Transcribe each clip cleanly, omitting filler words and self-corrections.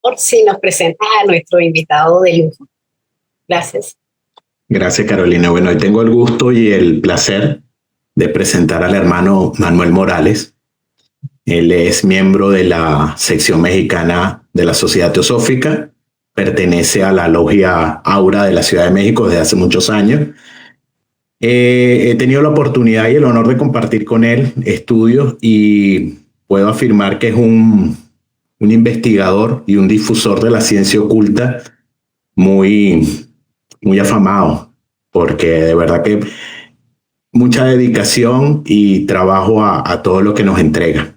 Por si nos presentas a nuestro invitado de lujo. Gracias. Gracias, Carolina. Bueno, hoy tengo el gusto y el placer de presentar al hermano Manuel Morales. Él es miembro de la sección mexicana de la Sociedad Teosófica, pertenece a la logia Aura de la Ciudad de México desde hace muchos años. He tenido la oportunidad y el honor de compartir con él estudios y puedo afirmar que es un investigador y un difusor de la ciencia oculta muy afamado, porque de verdad que mucha dedicación y trabajo a todo lo que nos entrega.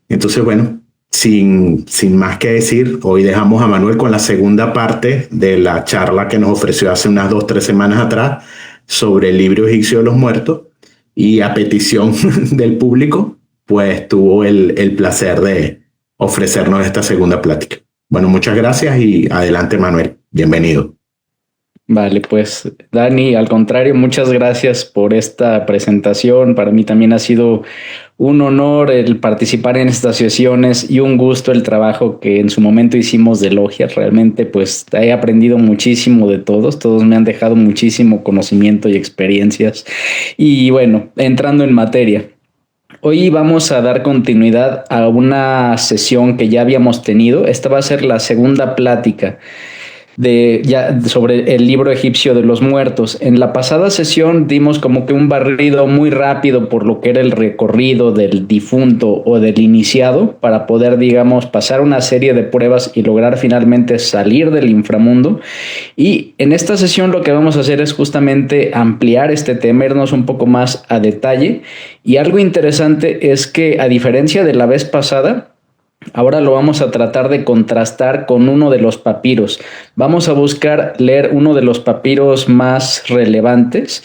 Entonces, bueno, sin más que decir, hoy dejamos a Manuel con la segunda parte de la charla que nos ofreció hace unas 2-3 semanas atrás sobre el libro egipcio de los muertos, y a petición del público, pues tuvo el placer de ofrecernos esta segunda plática. Bueno, muchas gracias y adelante, Manuel. Bienvenido. Vale, pues Dani, al contrario, muchas gracias por esta presentación. Para mí también ha sido un honor el participar en estas sesiones y un gusto el trabajo que en su momento hicimos de logia. Realmente pues he aprendido muchísimo de todos me han dejado muchísimo conocimiento y experiencias. Y bueno, entrando en materia. Hoy vamos a dar continuidad a una sesión que ya habíamos tenido. Esta va a ser la segunda plática sobre el libro egipcio de los muertos. En la pasada sesión dimos como que un barrido muy rápido por lo que era el recorrido del difunto o del iniciado para poder, digamos, pasar una serie de pruebas y lograr finalmente salir del inframundo. Y en esta sesión lo que vamos a hacer es justamente ampliar este tema, irnos un poco más a detalle. Y algo interesante es que, a diferencia de la vez pasada, ahora lo vamos a tratar de contrastar con uno de los papiros. Vamos a buscar leer uno de los papiros más relevantes,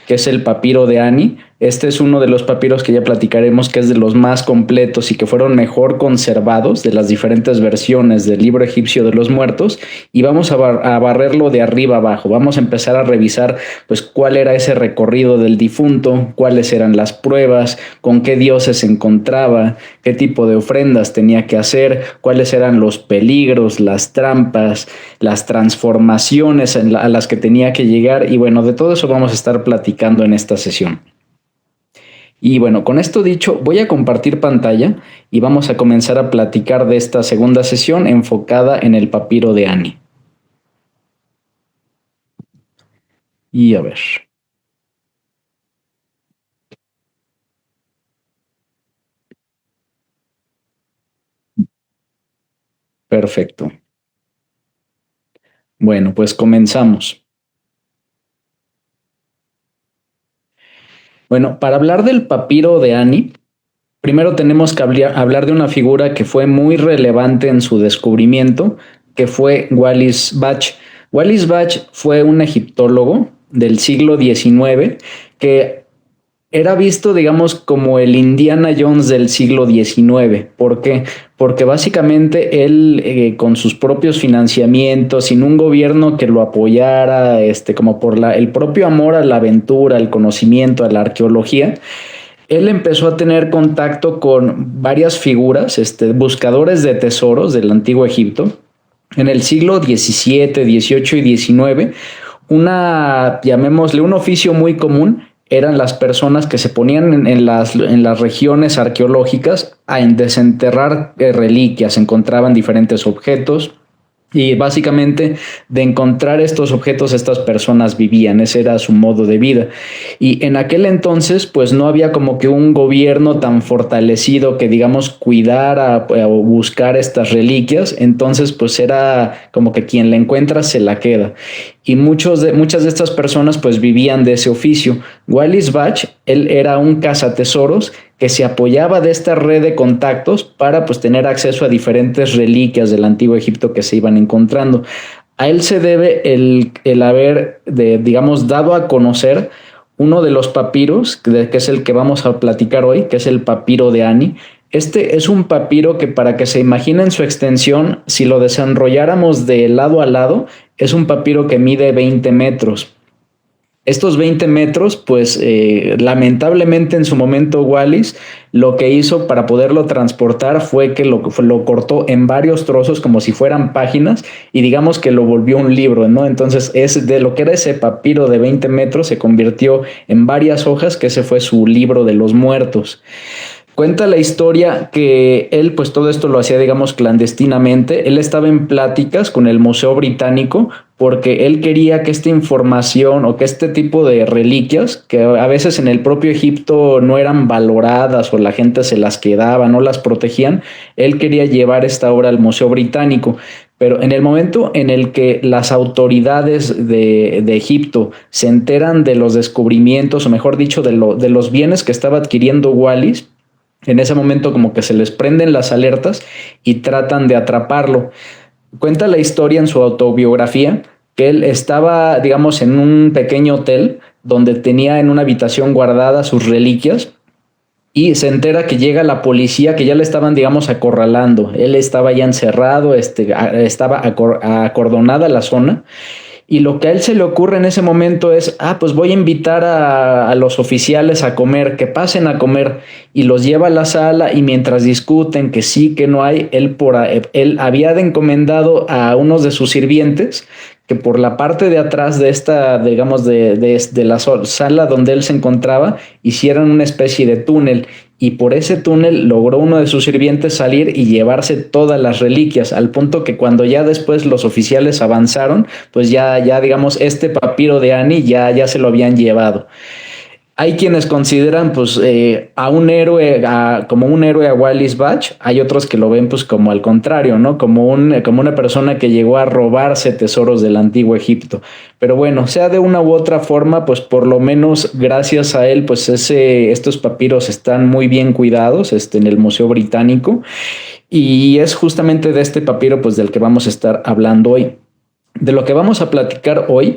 que es el papiro de Ani. Este es uno de los papiros que ya platicaremos, que es de los más completos y que fueron mejor conservados de las diferentes versiones del libro egipcio de los muertos, y vamos a barrerlo de arriba abajo. Vamos a empezar a revisar pues cuál era ese recorrido del difunto, cuáles eran las pruebas, con qué dioses se encontraba, qué tipo de ofrendas tenía que hacer, cuáles eran los peligros, las trampas, las transformaciones a las que tenía que llegar. Y bueno, de todo eso vamos a estar platicando en esta sesión. Y bueno, con esto dicho, voy a compartir pantalla y vamos a comenzar a platicar de esta segunda sesión enfocada en el papiro de Ani. Y a ver. Perfecto. Bueno, pues comenzamos. Bueno, para hablar del papiro de Ani, primero tenemos que hablar de una figura que fue muy relevante en su descubrimiento, que fue Wallis Bach. Wallis Bach fue un egiptólogo del siglo XIX que era visto, digamos, como el Indiana Jones del siglo XIX. ¿Por qué? Porque básicamente él, con sus propios financiamientos, sin un gobierno que lo apoyara, como por el propio amor a la aventura, al conocimiento, a la arqueología, él empezó a tener contacto con varias figuras, buscadores de tesoros del antiguo Egipto. En el siglo XVII, XVIII y XIX, llamémosle un oficio muy común, eran las personas que se ponían en las regiones arqueológicas a desenterrar reliquias. Encontraban diferentes objetos y básicamente de encontrar estos objetos estas personas vivían. Ese era su modo de vida. Y en aquel entonces pues no había como que un gobierno tan fortalecido que, digamos, cuidara o buscar estas reliquias. Entonces pues era como que quien la encuentra se la queda. Y muchas de estas personas pues vivían de ese oficio. Wallis Bach, él era un cazatesoros que se apoyaba de esta red de contactos para pues tener acceso a diferentes reliquias del antiguo Egipto que se iban encontrando. A él se debe el haber, digamos, dado a conocer uno de los papiros, que es el que vamos a platicar hoy, que es el papiro de Ani. Este es un papiro que, para que se imaginen su extensión, si lo desenrolláramos de lado a lado, es un papiro que mide 20 metros. Estos 20 metros, pues lamentablemente en su momento Wallis lo que hizo para poderlo transportar fue que lo cortó en varios trozos como si fueran páginas y digamos que lo volvió un libro, ¿no? Entonces es de lo que era ese papiro de 20 metros se convirtió en varias hojas, que ese fue su libro de los muertos. Cuenta la historia que él, pues todo esto lo hacía, digamos, clandestinamente. Él estaba en pláticas con el Museo Británico porque él quería que esta información o que este tipo de reliquias, que a veces en el propio Egipto no eran valoradas o la gente se las quedaba, no las protegían, él quería llevar esta obra al Museo Británico. Pero en el momento en el que las autoridades de Egipto se enteran de los descubrimientos, o mejor dicho, de los bienes que estaba adquiriendo Wallis, en ese momento como que se les prenden las alertas y tratan de atraparlo. Cuenta la historia en su autobiografía que él estaba, digamos, en un pequeño hotel donde tenía en una habitación guardadas sus reliquias y se entera que llega la policía, que ya le estaban, digamos, acorralando. Él estaba ya encerrado, estaba acordonada la zona. Y lo que a él se le ocurre en ese momento es, pues voy a invitar a los oficiales a comer, que pasen a comer, y los lleva a la sala y mientras discuten que sí, que no hay, él había encomendado a unos de sus sirvientes que por la parte de atrás de esta, digamos, de la sala donde él se encontraba, hicieran una especie de túnel y por ese túnel logró uno de sus sirvientes salir y llevarse todas las reliquias, al punto que cuando ya después los oficiales avanzaron, pues ya digamos, este papiro de Ani ya se lo habían llevado. Hay quienes consideran pues a un héroe como un héroe a Wallis Budge, hay otros que lo ven pues como al contrario, ¿no? Como una persona que llegó a robarse tesoros del antiguo Egipto. Pero bueno, sea de una u otra forma, pues por lo menos gracias a él, pues estos papiros están muy bien cuidados en el Museo Británico y es justamente de este papiro pues del que vamos a estar hablando hoy. De lo que vamos a platicar hoy.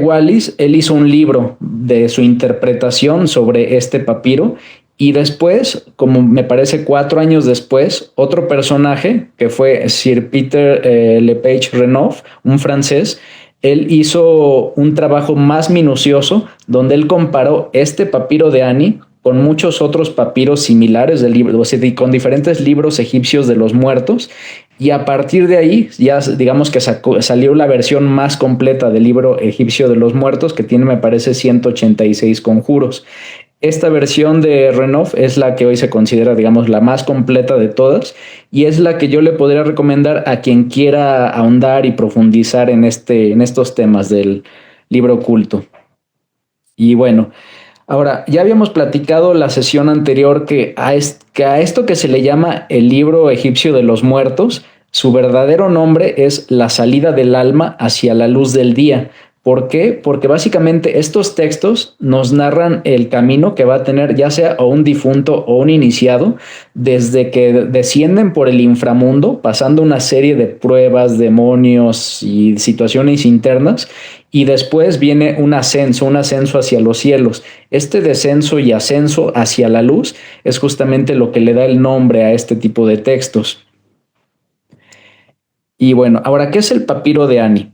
Wallis, él hizo un libro de su interpretación sobre este papiro y después, como me parece 4 años después, otro personaje que fue Sir Peter Lepage Renouf, un francés, él hizo un trabajo más minucioso donde él comparó este papiro de Ani con muchos otros papiros similares de libros, o sea, con diferentes libros egipcios de los muertos. Y a partir de ahí, ya digamos que salió la versión más completa del libro egipcio de los muertos, que tiene, me parece, 186 conjuros. Esta versión de Renouf es la que hoy se considera, digamos, la más completa de todas y es la que yo le podría recomendar a quien quiera ahondar y profundizar en estos temas del libro oculto. Y bueno, ahora, ya habíamos platicado la sesión anterior que a esto que se le llama el libro egipcio de los muertos, su verdadero nombre es La salida del alma hacia la luz del día. ¿Por qué? Porque básicamente estos textos nos narran el camino que va a tener ya sea o un difunto o un iniciado desde que descienden por el inframundo, pasando una serie de pruebas, demonios y situaciones internas, y después viene un ascenso hacia los cielos. Este descenso y ascenso hacia la luz es justamente lo que le da el nombre a este tipo de textos. Y bueno, ahora, ¿qué es el papiro de Ani?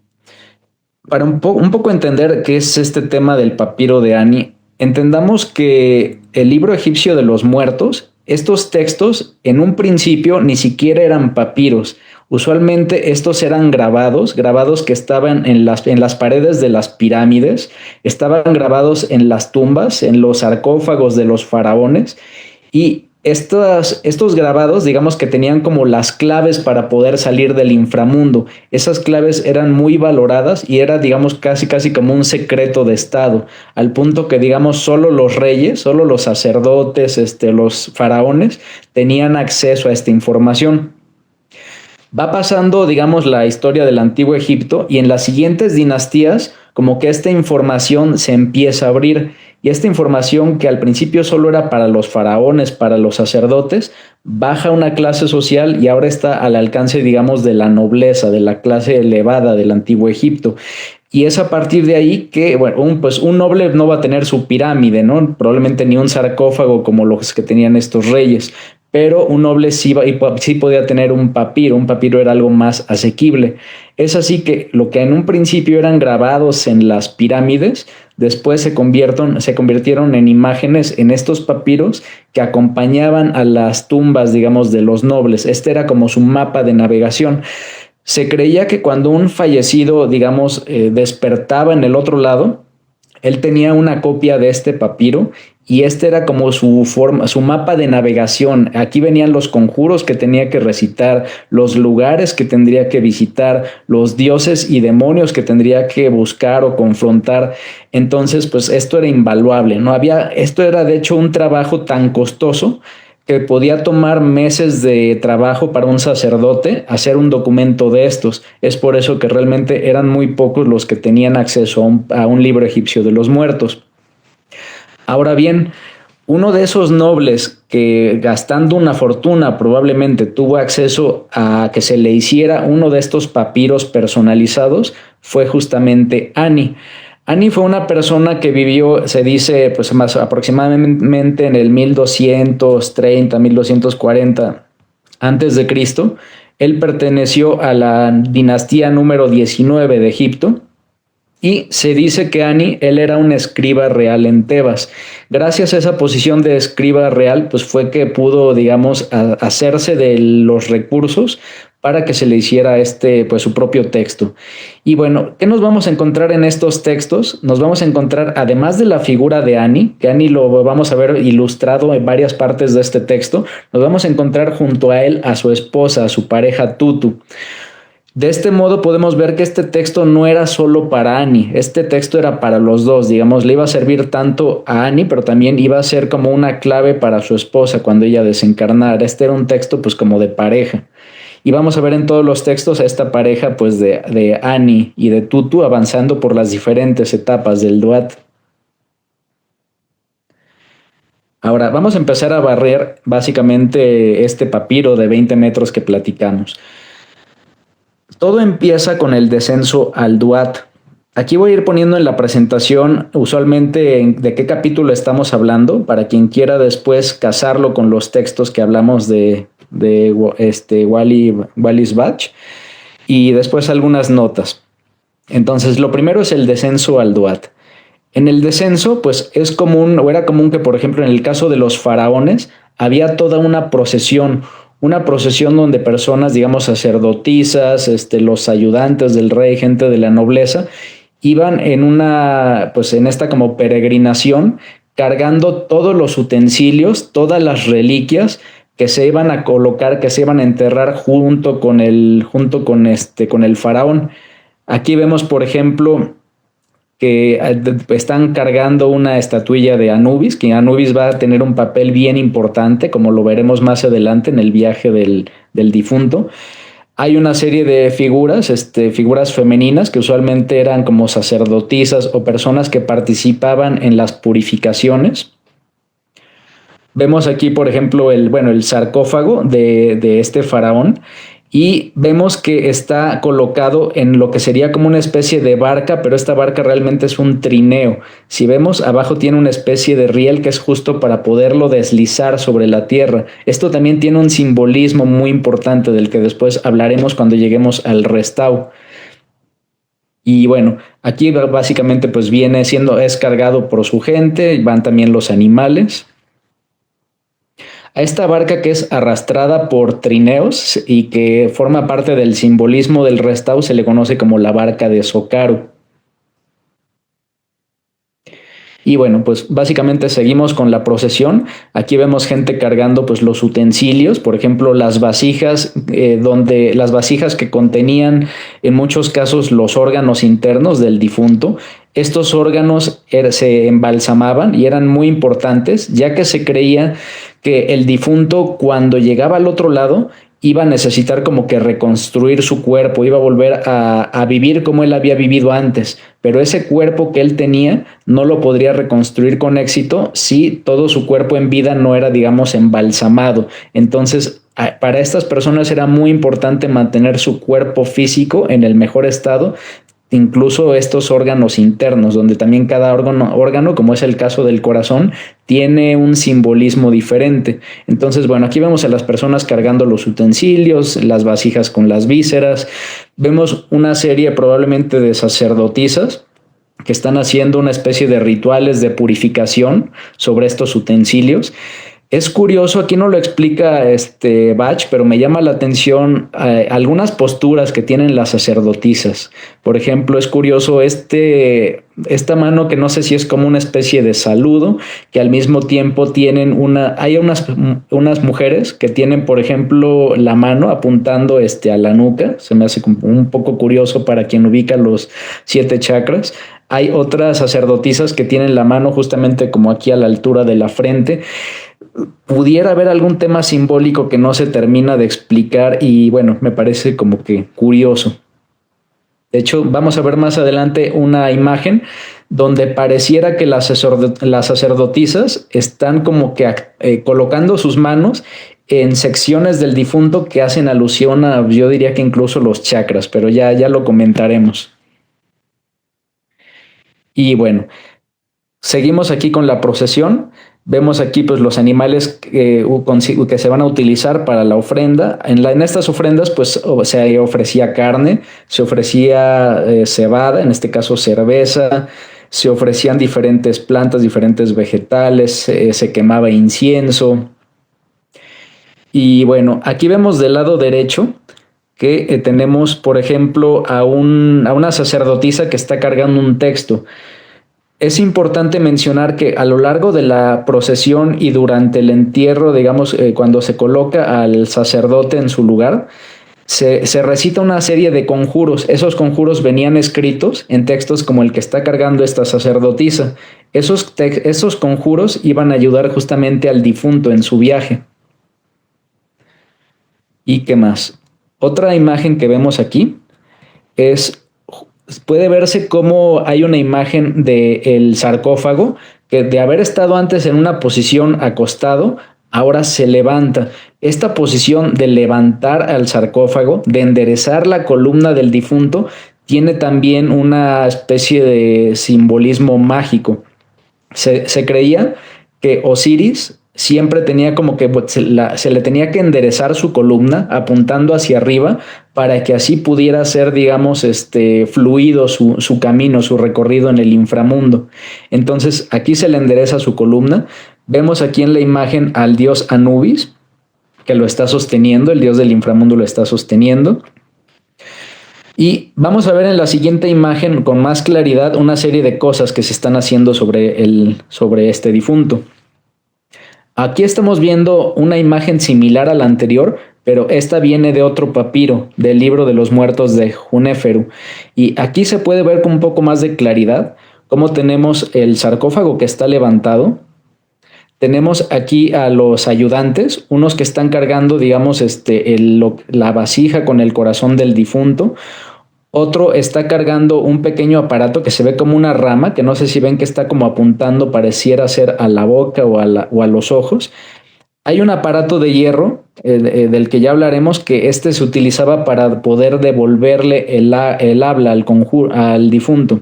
Para un poco entender qué es este tema del papiro de Ani, entendamos que el libro egipcio de los muertos, estos textos en un principio ni siquiera eran papiros. Usualmente estos eran grabados que estaban en las paredes de las pirámides, estaban grabados en las tumbas, en los sarcófagos de los faraones y estos grabados, digamos que tenían como las claves para poder salir del inframundo. Esas claves eran muy valoradas y era, digamos, casi como un secreto de estado, al punto que, digamos, solo los reyes, solo los sacerdotes, los faraones tenían acceso a esta información. Va pasando, digamos, la historia del antiguo Egipto y en las siguientes dinastías como que esta información se empieza a abrir y esta información que al principio solo era para los faraones, para los sacerdotes, baja una clase social y ahora está al alcance, digamos, de la nobleza, de la clase elevada del antiguo Egipto. Y es a partir de ahí que, bueno, un noble no va a tener su pirámide, ¿no? Probablemente ni un sarcófago como los que tenían estos reyes. pero un noble sí podía tener un papiro era algo más asequible. Es así que lo que en un principio eran grabados en las pirámides, después se convirtieron en imágenes en estos papiros que acompañaban a las tumbas, digamos, de los nobles. Este era como su mapa de navegación. Se creía que cuando un fallecido, digamos, despertaba en el otro lado, él tenía una copia de este papiro y este era como su mapa de navegación. Aquí venían los conjuros que tenía que recitar, los lugares que tendría que visitar, los dioses y demonios que tendría que buscar o confrontar. Entonces, pues esto era invaluable, ¿no? Esto era de hecho un trabajo tan costoso que podía tomar meses de trabajo para un sacerdote hacer un documento de estos. Es por eso que realmente eran muy pocos los que tenían acceso a un libro egipcio de los muertos. Ahora bien, uno de esos nobles que gastando una fortuna probablemente tuvo acceso a que se le hiciera uno de estos papiros personalizados fue justamente Ani. Ani fue una persona que vivió, se dice, pues más aproximadamente en el 1230, 1240 antes de Cristo. Él perteneció a la dinastía número 19 de Egipto. Y se dice que él era un escriba real en Tebas. Gracias a esa posición de escriba real, pues fue que pudo, digamos, hacerse de los recursos para que se le hiciera pues su propio texto. Y bueno, ¿qué nos vamos a encontrar en estos textos? Nos vamos a encontrar, además de la figura de Ani, que Ani lo vamos a ver ilustrado en varias partes de este texto, nos vamos a encontrar junto a él a su esposa, a su pareja Tutu. De este modo podemos ver que este texto no era solo para Ani, este texto era para los dos, digamos, le iba a servir tanto a Ani, pero también iba a ser como una clave para su esposa cuando ella desencarnara. Este era un texto pues como de pareja. Y vamos a ver en todos los textos a esta pareja pues de Ani y de Tutu avanzando por las diferentes etapas del Duat. Ahora vamos a empezar a barrer básicamente este papiro de 20 metros que platicamos. Todo empieza con el descenso al Duat. Aquí voy a ir poniendo en la presentación usualmente de qué capítulo estamos hablando, para quien quiera después casarlo con los textos que hablamos de Wallis Bach, y después algunas notas. Entonces, lo primero es el descenso al Duat. En el descenso, pues era común que, por ejemplo, en el caso de los faraones, había toda una procesión donde personas, digamos, sacerdotisas, los ayudantes del rey, gente de la nobleza, iban en esta como peregrinación, cargando todos los utensilios, todas las reliquias que se iban a colocar, que se iban a enterrar junto con el faraón. Aquí vemos, por ejemplo, que están cargando una estatuilla de Anubis, que Anubis va a tener un papel bien importante, como lo veremos más adelante en el viaje del difunto. Hay una serie de figuras femeninas que usualmente eran como sacerdotisas o personas que participaban en las purificaciones. Vemos aquí, por ejemplo, el sarcófago de este faraón. Y vemos que está colocado en lo que sería como una especie de barca, pero esta barca realmente es un trineo. Si vemos, abajo tiene una especie de riel que es justo para poderlo deslizar sobre la tierra. Esto también tiene un simbolismo muy importante del que después hablaremos cuando lleguemos al Restau. Y bueno, aquí básicamente pues es cargado por su gente, van también los animales. A esta barca que es arrastrada por trineos y que forma parte del simbolismo del Restau se le conoce como la barca de Socaru. Y bueno, pues básicamente seguimos con la procesión. Aquí vemos gente cargando pues los utensilios, por ejemplo las vasijas, las vasijas que contenían en muchos casos los órganos internos del difunto. Estos órganos se embalsamaban y eran muy importantes, ya que se creía que el difunto cuando llegaba al otro lado iba a necesitar como que reconstruir su cuerpo, iba a volver a vivir como él había vivido antes, pero ese cuerpo que él tenía no lo podría reconstruir con éxito si todo su cuerpo en vida no era, digamos, embalsamado. Entonces, para estas personas era muy importante mantener su cuerpo físico en el mejor estado, incluso estos órganos internos, donde también cada órgano, como es el caso del corazón, tiene un simbolismo diferente. Entonces, bueno, aquí vemos a las personas cargando los utensilios, las vasijas con las vísceras, vemos una serie probablemente de sacerdotisas que están haciendo una especie de rituales de purificación sobre estos utensilios. Es curioso, aquí no lo explica Bach, pero me llama la atención algunas posturas que tienen las sacerdotisas. Por ejemplo, es curioso esta mano que no sé si es como una especie de saludo, que al mismo tiempo tienen hay unas mujeres que tienen, por ejemplo, la mano apuntando a la nuca. Se me hace un poco curioso para quien ubica los 7 chakras. Hay otras sacerdotisas que tienen la mano justamente como aquí a la altura de la frente. Pudiera haber algún tema simbólico que no se termina de explicar y bueno, me parece como que curioso. De hecho, vamos a ver más adelante una imagen donde pareciera que las sacerdotisas están como que colocando sus manos en secciones del difunto que hacen alusión a, yo diría que incluso los chakras, pero ya lo comentaremos. Y bueno, seguimos aquí con la procesión. Vemos aquí pues los animales que se van a utilizar para la ofrenda. En estas ofrendas pues se ofrecía carne, se ofrecía cebada, en este caso cerveza, se ofrecían diferentes plantas, diferentes vegetales, se quemaba incienso. Y bueno, aquí vemos del lado derecho que tenemos, por ejemplo, a una sacerdotisa que está cargando un texto. Es importante mencionar que a lo largo de la procesión y durante el entierro, digamos, cuando se coloca al sacerdote en su lugar, se recita una serie de conjuros. Esos conjuros venían escritos en textos como el que está cargando esta sacerdotisa. Esos conjuros iban a ayudar justamente al difunto en su viaje. ¿Y qué más? Otra imagen que vemos aquí puede verse cómo hay una imagen del sarcófago que de haber estado antes en una posición acostado, ahora se levanta. Esta posición de levantar al sarcófago, de enderezar la columna del difunto, tiene también una especie de simbolismo mágico. Se creía que Osiris siempre tenía como que se le tenía que enderezar su columna apuntando hacia arriba para que así pudiera ser, digamos, fluido su camino, su recorrido en el inframundo. Entonces aquí se le endereza su columna. Vemos aquí en la imagen al dios Anubis que lo está sosteniendo, el dios del inframundo lo está sosteniendo. Y vamos a ver en la siguiente imagen con más claridad una serie de cosas que se están haciendo sobre este difunto. Aquí estamos viendo una imagen similar a la anterior, pero esta viene de otro papiro, del libro de los muertos de Junéferu. Y aquí se puede ver con un poco más de claridad cómo tenemos el sarcófago que está levantado. Tenemos aquí a los ayudantes, unos que están cargando, digamos, la vasija con el corazón del difunto. Otro está cargando un pequeño aparato que se ve como una rama, que no sé si ven que está como apuntando, pareciera ser a la boca o a los ojos. Hay un aparato de hierro, del que ya hablaremos, que se utilizaba para poder devolverle el habla al difunto.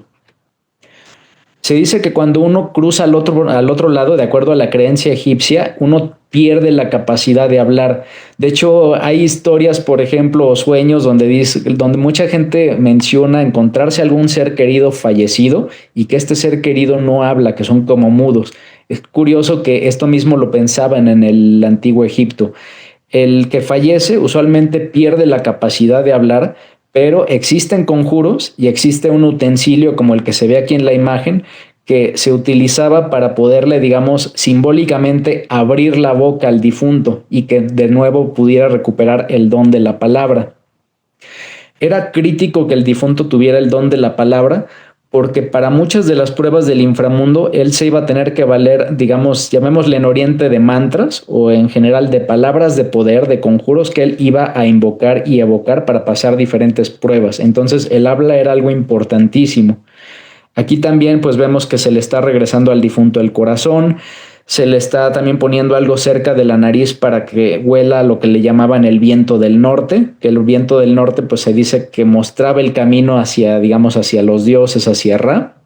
Se dice que cuando uno cruza al otro lado, de acuerdo a la creencia egipcia, uno pierde la capacidad de hablar. De hecho, hay historias, por ejemplo, o sueños donde mucha gente menciona encontrarse algún ser querido fallecido y que este ser querido no habla, que son como mudos. Es curioso que esto mismo lo pensaban en el antiguo Egipto. El que fallece usualmente pierde la capacidad de hablar, pero existen conjuros y existe un utensilio como el que se ve aquí en la imagen que se utilizaba para poderle, digamos, simbólicamente abrir la boca al difunto y que de nuevo pudiera recuperar el don de la palabra. Era crítico que el difunto tuviera el don de la palabra porque para muchas de las pruebas del inframundo él se iba a tener que valer, digamos, llamémosle en Oriente, de mantras o en general de palabras de poder, de conjuros que él iba a invocar y evocar para pasar diferentes pruebas. Entonces el habla era algo importantísimo. Aquí también pues vemos que se le está regresando al difunto el corazón, Se le está también poniendo algo cerca de la nariz para que huela lo que le llamaban el viento del norte, que el viento del norte pues se dice que mostraba el camino hacia, digamos, hacia los dioses, hacia Ra.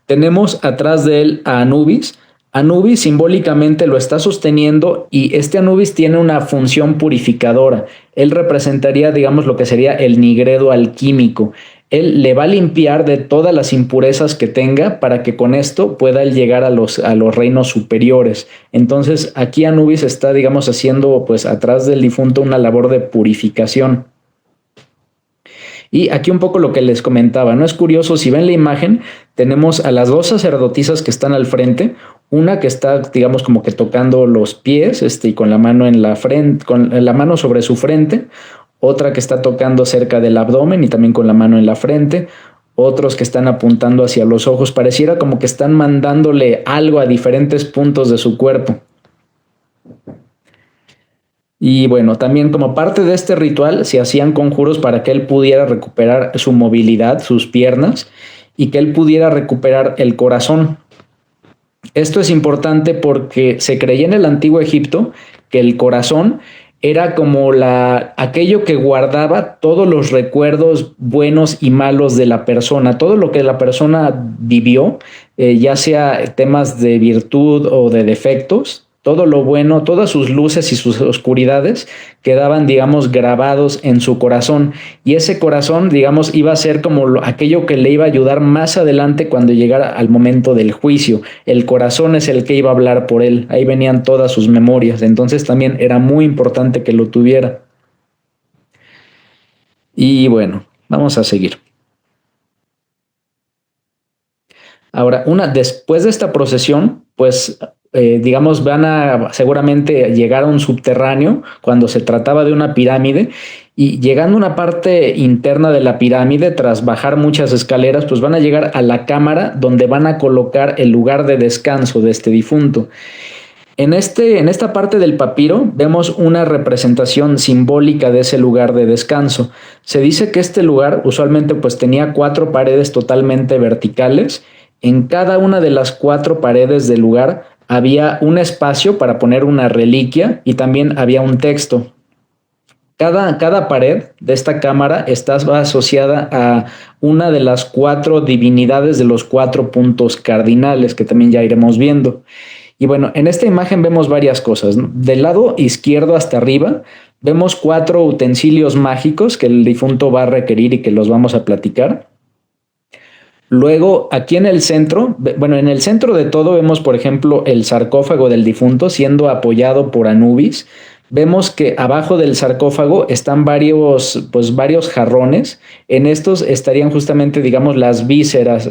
Tenemos atrás de él a Anubis. Anubis simbólicamente lo está sosteniendo y este Anubis tiene una función purificadora. Él representaría, digamos, lo que sería el nigredo alquímico. Él le va a limpiar de todas las impurezas que tenga para que con esto pueda él llegar a los reinos superiores. Entonces aquí Anubis está, digamos, haciendo pues atrás del difunto una labor de purificación. Y aquí un poco lo que les comentaba, ¿no? Es curioso, si ven la imagen, tenemos a las dos sacerdotisas que están al frente, una que está, digamos, como que tocando los pies, y con la mano en la frente, con la mano sobre su frente, otra que está tocando cerca del abdomen y también con la mano en la frente, otros que están apuntando hacia los ojos, pareciera como que están mandándole algo a diferentes puntos de su cuerpo. Y bueno, también como parte de este ritual se hacían conjuros para que él pudiera recuperar su movilidad, sus piernas, y que él pudiera recuperar el corazón. Esto es importante porque se creía en el antiguo Egipto que el corazón era como aquello que guardaba todos los recuerdos buenos y malos de la persona, todo lo que la persona vivió, ya sea temas de virtud o de defectos. Todo lo bueno, todas sus luces y sus oscuridades quedaban, digamos, grabados en su corazón. Y ese corazón, digamos, iba a ser como aquello que le iba a ayudar más adelante cuando llegara al momento del juicio. El corazón es el que iba a hablar por él. Ahí venían todas sus memorias. Entonces también era muy importante que lo tuviera. Y bueno, vamos a seguir. Ahora, después de esta procesión, pues digamos, van a seguramente llegar a un subterráneo cuando se trataba de una pirámide, y llegando a una parte interna de la pirámide, tras bajar muchas escaleras, pues van a llegar a la cámara donde van a colocar el lugar de descanso de este difunto. En esta parte del papiro vemos una representación simbólica de ese lugar de descanso. Se dice que este lugar usualmente pues tenía 4 paredes totalmente verticales. En cada una de las 4 paredes del lugar había un espacio para poner una reliquia y también había un texto. Cada pared de esta cámara está asociada a una de las 4 divinidades de los 4 puntos cardinales que también ya iremos viendo. Y bueno, en esta imagen vemos varias cosas, ¿no? Del lado izquierdo hasta arriba vemos 4 utensilios mágicos que el difunto va a requerir y que los vamos a platicar. Luego, aquí en el centro, bueno, en el centro de todo vemos, por ejemplo, el sarcófago del difunto siendo apoyado por Anubis. Vemos que abajo del sarcófago están varios jarrones. En estos estarían justamente, digamos, las vísceras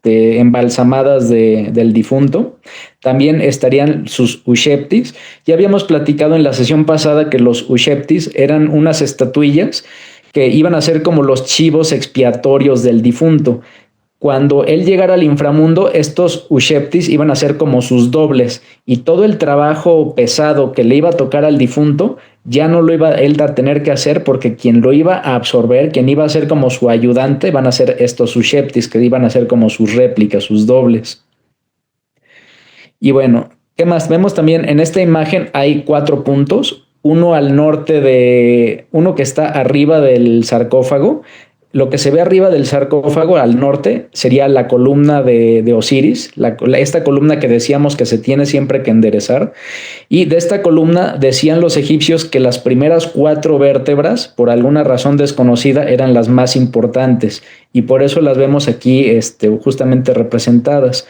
embalsamadas del difunto. También estarían sus usheptis. Ya habíamos platicado en la sesión pasada que los usheptis eran unas estatuillas que iban a ser como los chivos expiatorios del difunto. Cuando él llegara al inframundo, estos usheptis iban a ser como sus dobles, y todo el trabajo pesado que le iba a tocar al difunto ya no lo iba él a tener que hacer, porque quien lo iba a absorber, quien iba a ser como su ayudante, van a ser estos usheptis, que iban a ser como sus réplicas, sus dobles. Y bueno, ¿qué más? Vemos también en esta imagen hay 4 puntos, uno al norte uno que está arriba del sarcófago. Lo que se ve arriba del sarcófago al norte sería la columna de Osiris, esta columna que decíamos que se tiene siempre que enderezar. Y de esta columna decían los egipcios que las primeras 4 vértebras, por alguna razón desconocida, eran las más importantes, y por eso las vemos aquí justamente representadas.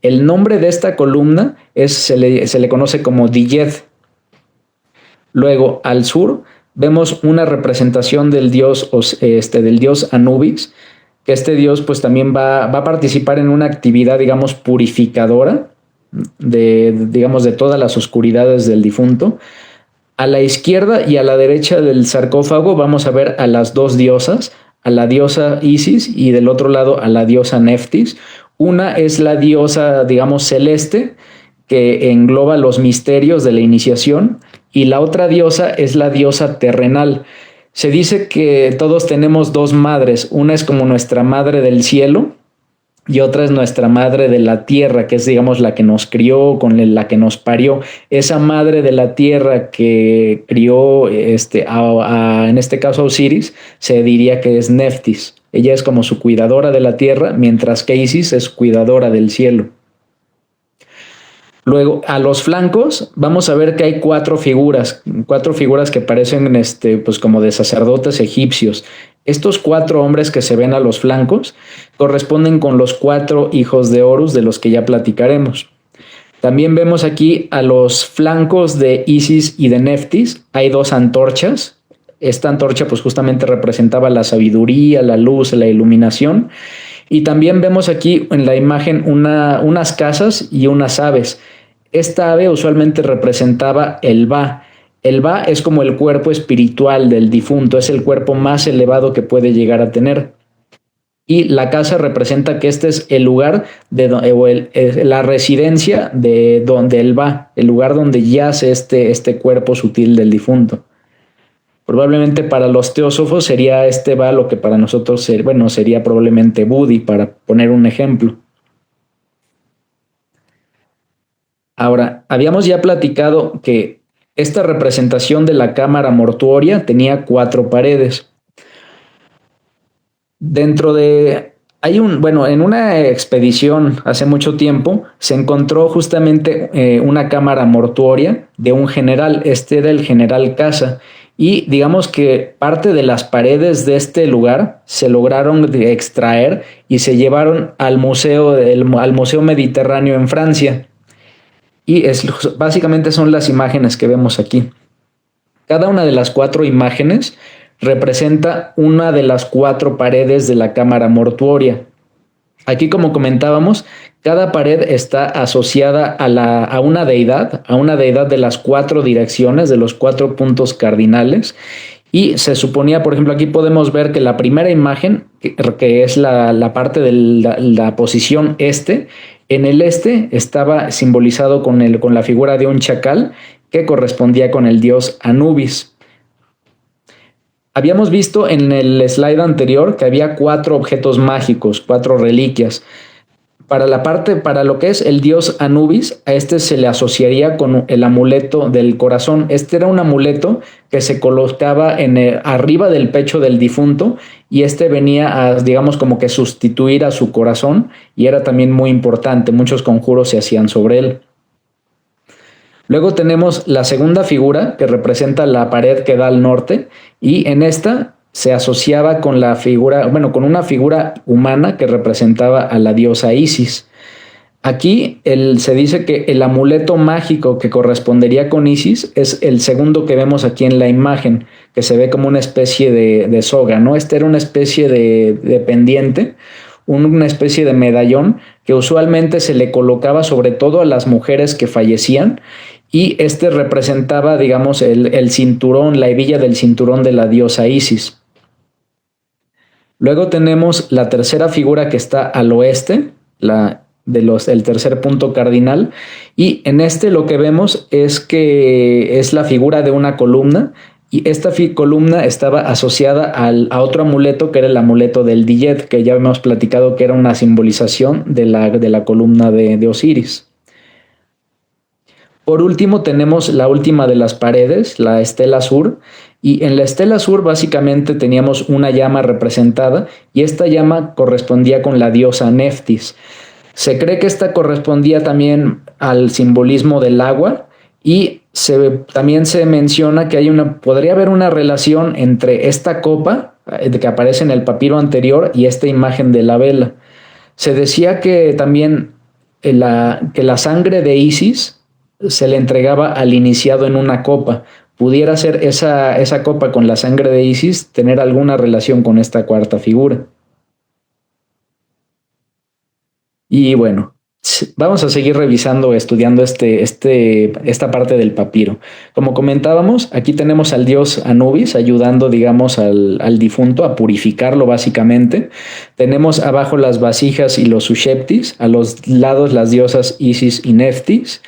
El nombre de esta columna se le conoce como Diyet. Luego, al sur, vemos una representación del dios Anubis, que este dios pues también va a participar en una actividad, digamos, purificadora de todas las oscuridades del difunto. A la izquierda y a la derecha del sarcófago vamos a ver a las 2 diosas, a la diosa Isis y del otro lado a la diosa Neftis. Una es la diosa, digamos, celeste, que engloba los misterios de la iniciación, y la otra diosa es la diosa terrenal. Se dice que todos tenemos 2 madres, una es como nuestra madre del cielo y otra es nuestra madre de la tierra, que es, digamos, la que nos crió, con la que nos parió. Esa madre de la tierra que crió, en este caso a Osiris, se diría que es Neftis. Ella es como su cuidadora de la tierra, mientras que Isis es cuidadora del cielo. Luego, a los flancos, vamos a ver que hay cuatro figuras que parecen pues como de sacerdotes egipcios. Estos 4 hombres que se ven a los flancos corresponden con los 4 hijos de Horus, de los que ya platicaremos. También vemos aquí a los flancos de Isis y de Neftis. Hay 2 antorchas. Esta antorcha pues justamente representaba la sabiduría, la luz, la iluminación. Y también vemos aquí en la imagen unas casas y unas aves. Esta ave usualmente representaba el Ba. El Ba es como el cuerpo espiritual del difunto, es el cuerpo más elevado que puede llegar a tener. Y la casa representa que este es el lugar la residencia de donde él va, el lugar donde yace este cuerpo sutil del difunto. Probablemente para los teósofos sería este Ba lo que para nosotros sería probablemente Budi, para poner un ejemplo. Ahora, habíamos ya platicado que esta representación de la cámara mortuoria tenía 4 paredes. En una expedición hace mucho tiempo se encontró justamente una cámara mortuoria de un general. Este era el general Casa. Y digamos que parte de las paredes de este lugar se lograron extraer y se llevaron al Museo Mediterráneo en Francia. Y básicamente son las imágenes que vemos aquí. Cada una de las 4 imágenes representa una de las 4 paredes de la cámara mortuoria. Aquí, como comentábamos, cada pared está asociada a una deidad de las 4 direcciones, de los 4 puntos cardinales. Y se suponía, por ejemplo, aquí podemos ver que la primera imagen, que es la parte de la posición este, en el este estaba simbolizado con la figura de un chacal que correspondía con el dios Anubis. Habíamos visto en el slide anterior que había 4 objetos mágicos, 4 reliquias. Para lo que es el dios Anubis, a este se le asociaría con el amuleto del corazón. Este era un amuleto que se colocaba arriba del pecho del difunto, y este venía a, digamos, como que sustituir a su corazón, y era también muy importante. Muchos conjuros se hacían sobre él. Luego tenemos la segunda figura, que representa la pared que da al norte, y en esta se asociaba con con una figura humana que representaba a la diosa Isis. Aquí se dice que el amuleto mágico que correspondería con Isis es el segundo que vemos aquí en la imagen, que se ve como una especie de soga, ¿no? Este era una especie de pendiente, una especie de medallón que usualmente se le colocaba sobre todo a las mujeres que fallecían, y este representaba, digamos, el cinturón, la hebilla del cinturón de la diosa Isis. Luego tenemos la tercera figura que está al oeste, el tercer punto cardinal, y en lo que vemos es que es la figura de una columna, y esta columna estaba asociada a otro amuleto, que era el amuleto del Diyet, que ya hemos platicado que era una simbolización de la columna de Osiris. Por último tenemos la última de las paredes, la estela sur, y en la estela sur básicamente teníamos una llama representada, y esta llama correspondía con la diosa Neftis. Se cree que esta correspondía también al simbolismo del agua, y también se menciona que podría haber una relación entre esta copa que aparece en el papiro anterior y esta imagen de la vela. Se decía que también que la sangre de Isis se le entregaba al iniciado en una copa. Pudiera ser esa copa con la sangre de Isis tener alguna relación con esta cuarta figura. Y bueno, vamos a seguir revisando, estudiando esta parte del papiro. Como comentábamos, aquí tenemos al dios Anubis ayudando, digamos, al difunto a purificarlo básicamente. Tenemos abajo las vasijas y los susheptis, a los lados las diosas Isis y Neftis.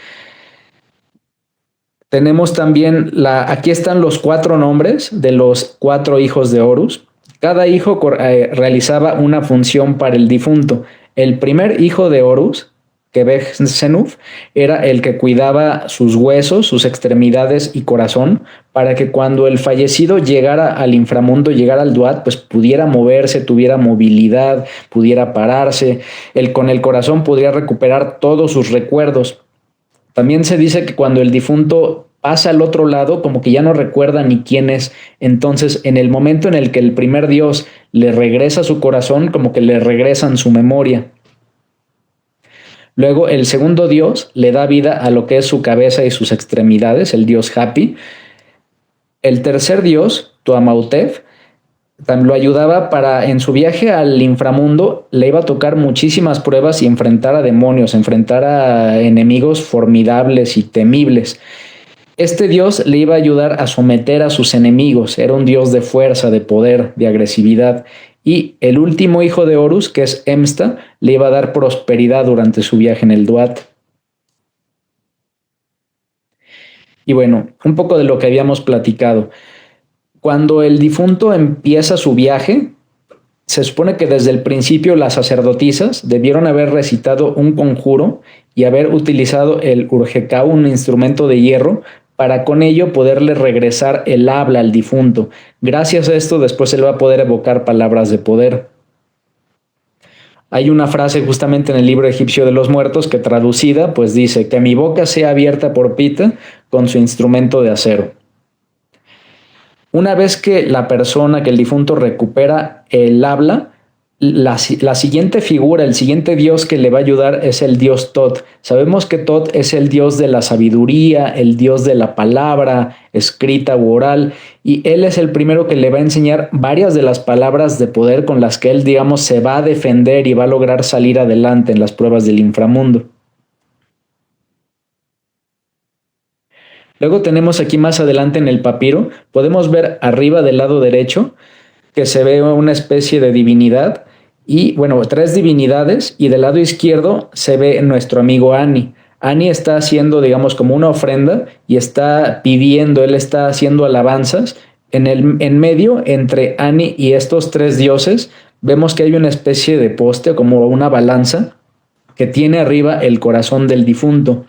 Tenemos también, aquí están los 4 nombres de los 4 hijos de Horus. Cada hijo realizaba una función para el difunto. El primer hijo de Horus, Quebec-Senuf, era el que cuidaba sus huesos, sus extremidades y corazón, para que cuando el fallecido llegara al inframundo, llegara al Duat, pues pudiera moverse, tuviera movilidad, pudiera pararse. Con el corazón podría recuperar todos sus recuerdos. También se dice que cuando el difunto pasa al otro lado, como que ya no recuerda ni quién es. Entonces, en el momento en el que el primer dios le regresa su corazón, como que le regresan su memoria. Luego, el segundo dios le da vida a lo que es su cabeza y sus extremidades, el dios Hapi. El tercer dios, Tuamautef, lo ayudaba en su viaje al inframundo, le iba a tocar muchísimas pruebas y enfrentar a demonios, enfrentar a enemigos formidables y temibles. Este dios le iba a ayudar a someter a sus enemigos, era un dios de fuerza, de poder, de agresividad. Y el último hijo de Horus, que es Emsta, le iba a dar prosperidad durante su viaje en el Duat. Y bueno, un poco de lo que habíamos platicado. Cuando el difunto empieza su viaje, se supone que desde el principio las sacerdotisas debieron haber recitado un conjuro y haber utilizado el urjekau, un instrumento de hierro, para con ello poderle regresar el habla al difunto. Gracias a esto después él va a poder evocar palabras de poder. Hay una frase justamente en el libro egipcio de los muertos que traducida pues dice: que mi boca sea abierta por Pita con su instrumento de acero. Una vez que la persona, que el difunto recupera el habla, la siguiente figura, el siguiente dios que le va a ayudar es el dios Tot. Sabemos que Tot es el dios de la sabiduría, el dios de la palabra escrita u oral, y él es el primero que le va a enseñar varias de las palabras de poder con las que él, digamos, se va a defender y va a lograr salir adelante en las pruebas del inframundo. Luego tenemos aquí más adelante en el papiro, podemos ver arriba del lado derecho que se ve una especie de divinidad y, bueno, 3 divinidades, y del lado izquierdo se ve nuestro amigo Ani. Ani está haciendo, digamos, como una ofrenda y está pidiendo, él está haciendo alabanzas. En medio, entre Ani y estos 3 dioses, vemos que hay una especie de poste, como una balanza, que tiene arriba el corazón del difunto.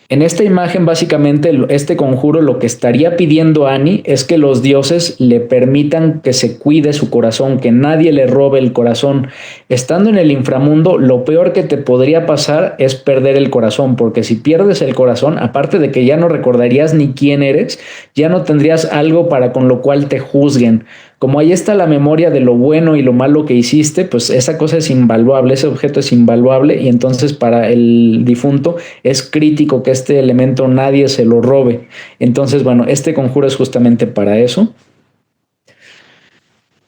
En esta imagen, básicamente, este conjuro lo que estaría pidiendo Ani es que los dioses le permitan que se cuide su corazón, que nadie le robe el corazón. Estando en el inframundo, lo peor que te podría pasar es perder el corazón, porque si pierdes el corazón, aparte de que ya no recordarías ni quién eres, ya no tendrías algo para con lo cual te juzguen. Como ahí está la memoria de lo bueno y lo malo que hiciste, pues esa cosa es invaluable, ese objeto es invaluable, y entonces para el difunto es crítico que este elemento nadie se lo robe. Entonces, bueno, este conjuro es justamente para eso.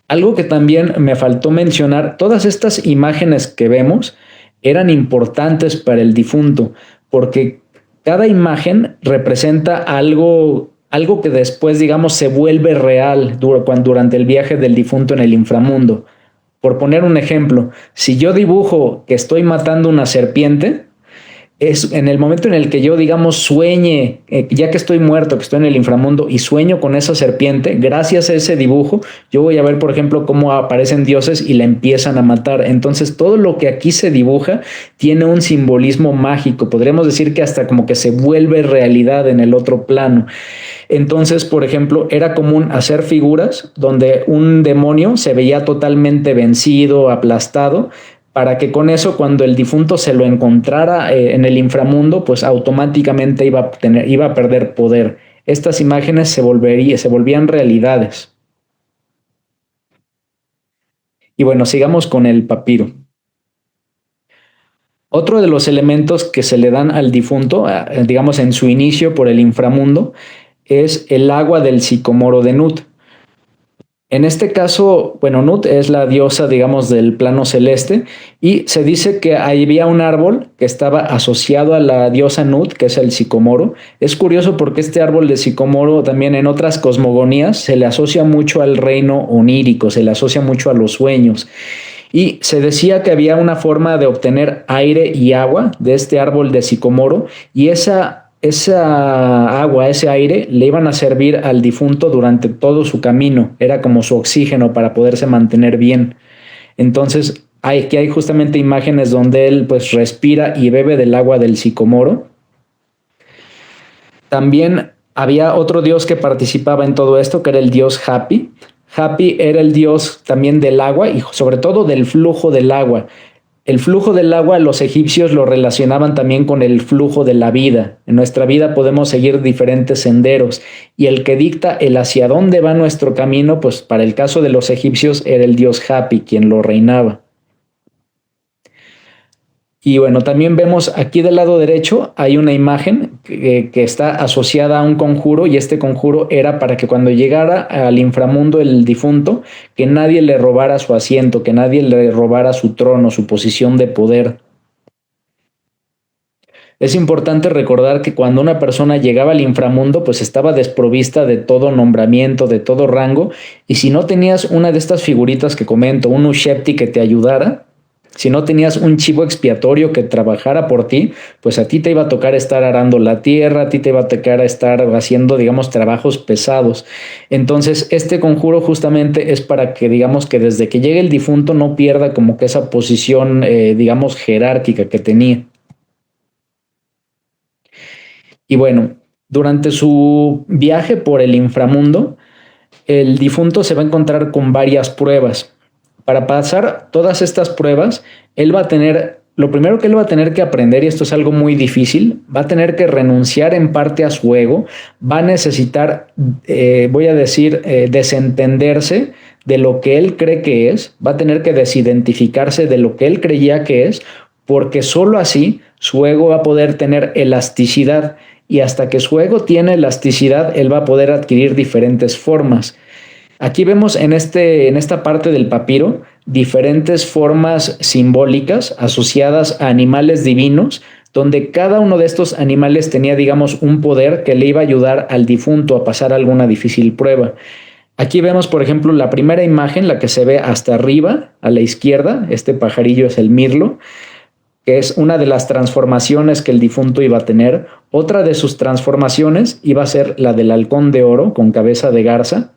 Algo que también me faltó mencionar, todas estas imágenes que vemos eran importantes para el difunto, porque cada imagen representa algo que después, digamos, se vuelve real durante el viaje del difunto en el inframundo. Por poner un ejemplo, si yo dibujo que estoy matando una serpiente, es en el momento en el que yo, digamos, sueñe, ya que estoy muerto, que estoy en el inframundo y sueño con esa serpiente, gracias a ese dibujo, yo voy a ver, por ejemplo, cómo aparecen dioses y la empiezan a matar. Entonces, todo lo que aquí se dibuja tiene un simbolismo mágico. Podríamos decir que hasta como que se vuelve realidad en el otro plano. Entonces, por ejemplo, era común hacer figuras donde un demonio se veía totalmente vencido, aplastado, para que con eso, cuando el difunto se lo encontrara en el inframundo, pues automáticamente iba a perder poder. Estas imágenes se volvían realidades. Y bueno, sigamos con el papiro. Otro de los elementos que se le dan al difunto, digamos en su inicio por el inframundo, es el agua del sicomoro de Nut. En este caso, bueno, Nut es la diosa, digamos, del plano celeste, y se dice que había un árbol que estaba asociado a la diosa Nut, que es el sicomoro. Es curioso porque este árbol de sicomoro también en otras cosmogonías se le asocia mucho al reino onírico, se le asocia mucho a los sueños. Y se decía que había una forma de obtener aire y agua de este árbol de sicomoro, y esa agua, ese aire, le iban a servir al difunto durante todo su camino. Era como su oxígeno para poderse mantener bien. Entonces, Aquí hay justamente imágenes donde él pues respira y bebe del agua del sicomoro. También había otro dios que participaba en todo esto, que era el dios Hapi. Hapi era el dios también del agua y sobre todo del flujo del agua. El flujo del agua los egipcios lo relacionaban también con el flujo de la vida. En nuestra vida podemos seguir diferentes senderos y el que dicta el hacia dónde va nuestro camino, pues para el caso de los egipcios era el dios Hapi quien lo reinaba. Y bueno, también vemos aquí del lado derecho hay una imagen que está asociada a un conjuro y este conjuro era para que cuando llegara al inframundo el difunto, que nadie le robara su asiento, que nadie le robara su trono, su posición de poder. Es importante recordar que cuando una persona llegaba al inframundo, pues estaba desprovista de todo nombramiento, de todo rango, y si no tenías una de estas figuritas que comento, un Ushepti que te ayudara, si no tenías un chivo expiatorio que trabajara por ti, pues a ti te iba a tocar estar arando la tierra, a ti te iba a tocar estar haciendo, digamos, trabajos pesados. Entonces, este conjuro justamente es para que, digamos, que desde que llegue el difunto no pierda como que esa posición, digamos, jerárquica que tenía. Y bueno, durante su viaje por el inframundo, el difunto se va a encontrar con varias pruebas. Para pasar todas estas pruebas, él va a tener, lo primero que él va a tener que aprender, y esto es algo muy difícil, va a tener que renunciar en parte a su ego, va a necesitar, voy a decir, desentenderse de lo que él cree que es, va a tener que desidentificarse de lo que él creía que es, porque solo así su ego va a poder tener elasticidad y hasta que su ego tiene elasticidad, él va a poder adquirir diferentes formas. Aquí vemos en esta parte del papiro diferentes formas simbólicas asociadas a animales divinos, donde cada uno de estos animales tenía, digamos, un poder que le iba a ayudar al difunto a pasar alguna difícil prueba. Aquí vemos, por ejemplo, la primera imagen, la que se ve hasta arriba, a la izquierda. Este pajarillo es el mirlo, que es una de las transformaciones que el difunto iba a tener. Otra de sus transformaciones iba a ser la del halcón de oro con cabeza de garza.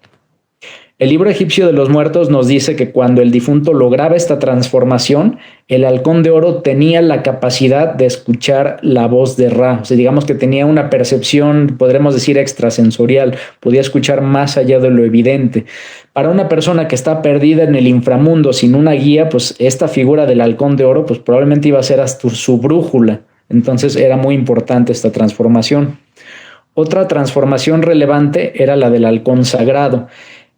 El libro egipcio de los muertos nos dice que cuando el difunto lograba esta transformación, el halcón de oro tenía la capacidad de escuchar la voz de Ra. O sea, digamos que tenía una percepción, podremos decir, extrasensorial, podía escuchar más allá de lo evidente. Para una persona que está perdida en el inframundo sin una guía, pues esta figura del halcón de oro pues probablemente iba a ser hasta su brújula. Entonces era muy importante esta transformación. Otra transformación relevante era la del halcón sagrado.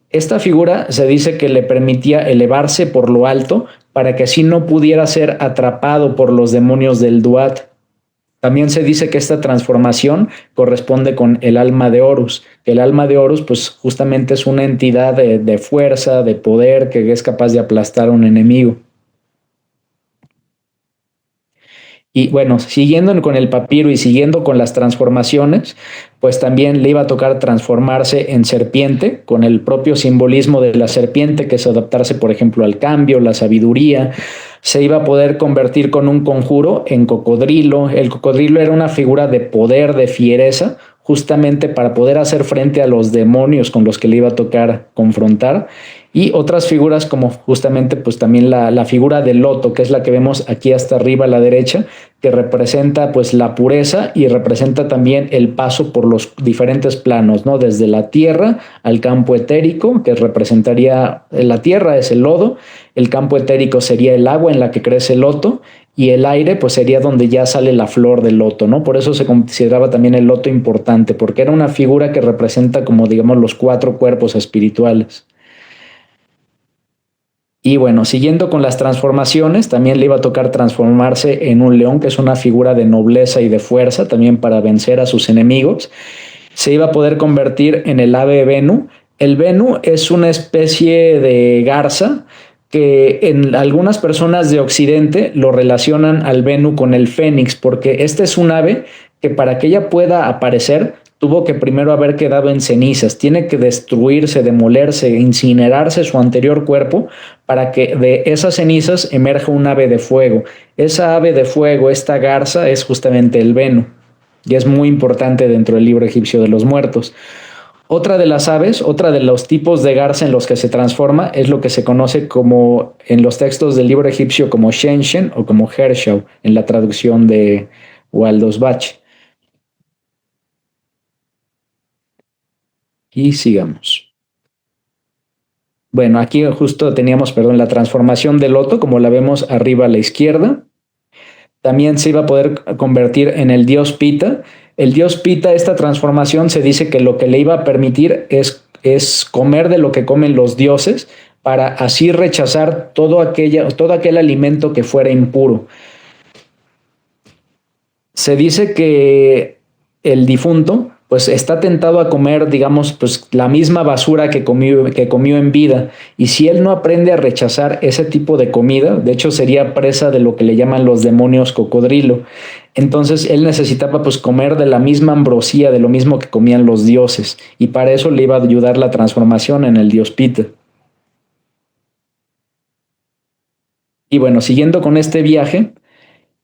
Esta figura se dice que le permitía elevarse por lo alto para que así no pudiera ser atrapado por los demonios del Duat. También se dice que esta transformación corresponde con el alma de Horus, que el alma de Horus pues justamente es una entidad de fuerza, de poder, que es capaz de aplastar a un enemigo. Y bueno, siguiendo con el papiro y siguiendo con las transformaciones, pues también le iba a tocar transformarse en serpiente, con el propio simbolismo de la serpiente, que es adaptarse, por ejemplo, al cambio, la sabiduría. Se iba a poder convertir con un conjuro en cocodrilo. El cocodrilo era una figura de poder, de fiereza, justamente para poder hacer frente a los demonios con los que le iba a tocar confrontar. Y otras figuras como justamente pues también la figura del loto, que es la que vemos aquí hasta arriba a la derecha, que representa pues la pureza y representa también el paso por los diferentes planos, ¿no? Desde la tierra al campo etérico, que representaría la tierra es el lodo, el campo etérico sería el agua en la que crece el loto y el aire pues sería donde ya sale la flor del loto, ¿no? Por eso se consideraba también el loto importante, porque era una figura que representa como digamos los 4 cuerpos espirituales. Y bueno, siguiendo con las transformaciones, también le iba a tocar transformarse en un león, que es una figura de nobleza y de fuerza, también para vencer a sus enemigos. Se iba a poder convertir en el ave Venu. El Venu es una especie de garza que en algunas personas de Occidente lo relacionan al Venu con el fénix, porque este es un ave que para que ella pueda aparecer tuvo que primero haber quedado en cenizas, tiene que destruirse, demolerse, incinerarse su anterior cuerpo para que de esas cenizas emerja un ave de fuego. Esa ave de fuego, esta garza, es justamente el Venu y es muy importante dentro del libro egipcio de los muertos. Otra de las aves, otra de los tipos de garza en los que se transforma es lo que se conoce como en los textos del libro egipcio como Shenshen o como Herschel en la traducción de Waldos Bach. Y sigamos. Bueno, aquí justo teníamos, la transformación del loto, como la vemos arriba a la izquierda. También se iba a poder convertir en el dios Pita. El dios Pita, esta transformación se dice que lo que le iba a permitir es comer de lo que comen los dioses para así rechazar todo aquel alimento que fuera impuro. Se dice que el difunto pues está tentado a comer, digamos, pues la misma basura que comió en vida. Y si él no aprende a rechazar ese tipo de comida, de hecho sería presa de lo que le llaman los demonios cocodrilo. Entonces él necesitaba pues comer de la misma ambrosía, de lo mismo que comían los dioses. Y para eso le iba a ayudar la transformación en el dios Pita. Y bueno, siguiendo con este viaje,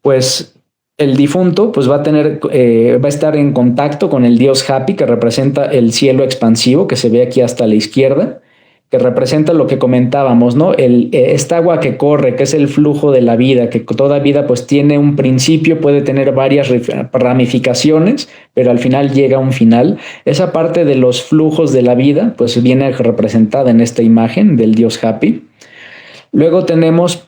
pues el difunto pues va a estar en contacto con el dios Hapi, que representa el cielo expansivo, que se ve aquí hasta la izquierda, que representa lo que comentábamos, ¿no? Esta agua que corre, que es el flujo de la vida, que toda vida pues tiene un principio, puede tener varias ramificaciones, pero al final llega a un final. Esa parte de los flujos de la vida pues viene representada en esta imagen del dios Hapi. Luego tenemos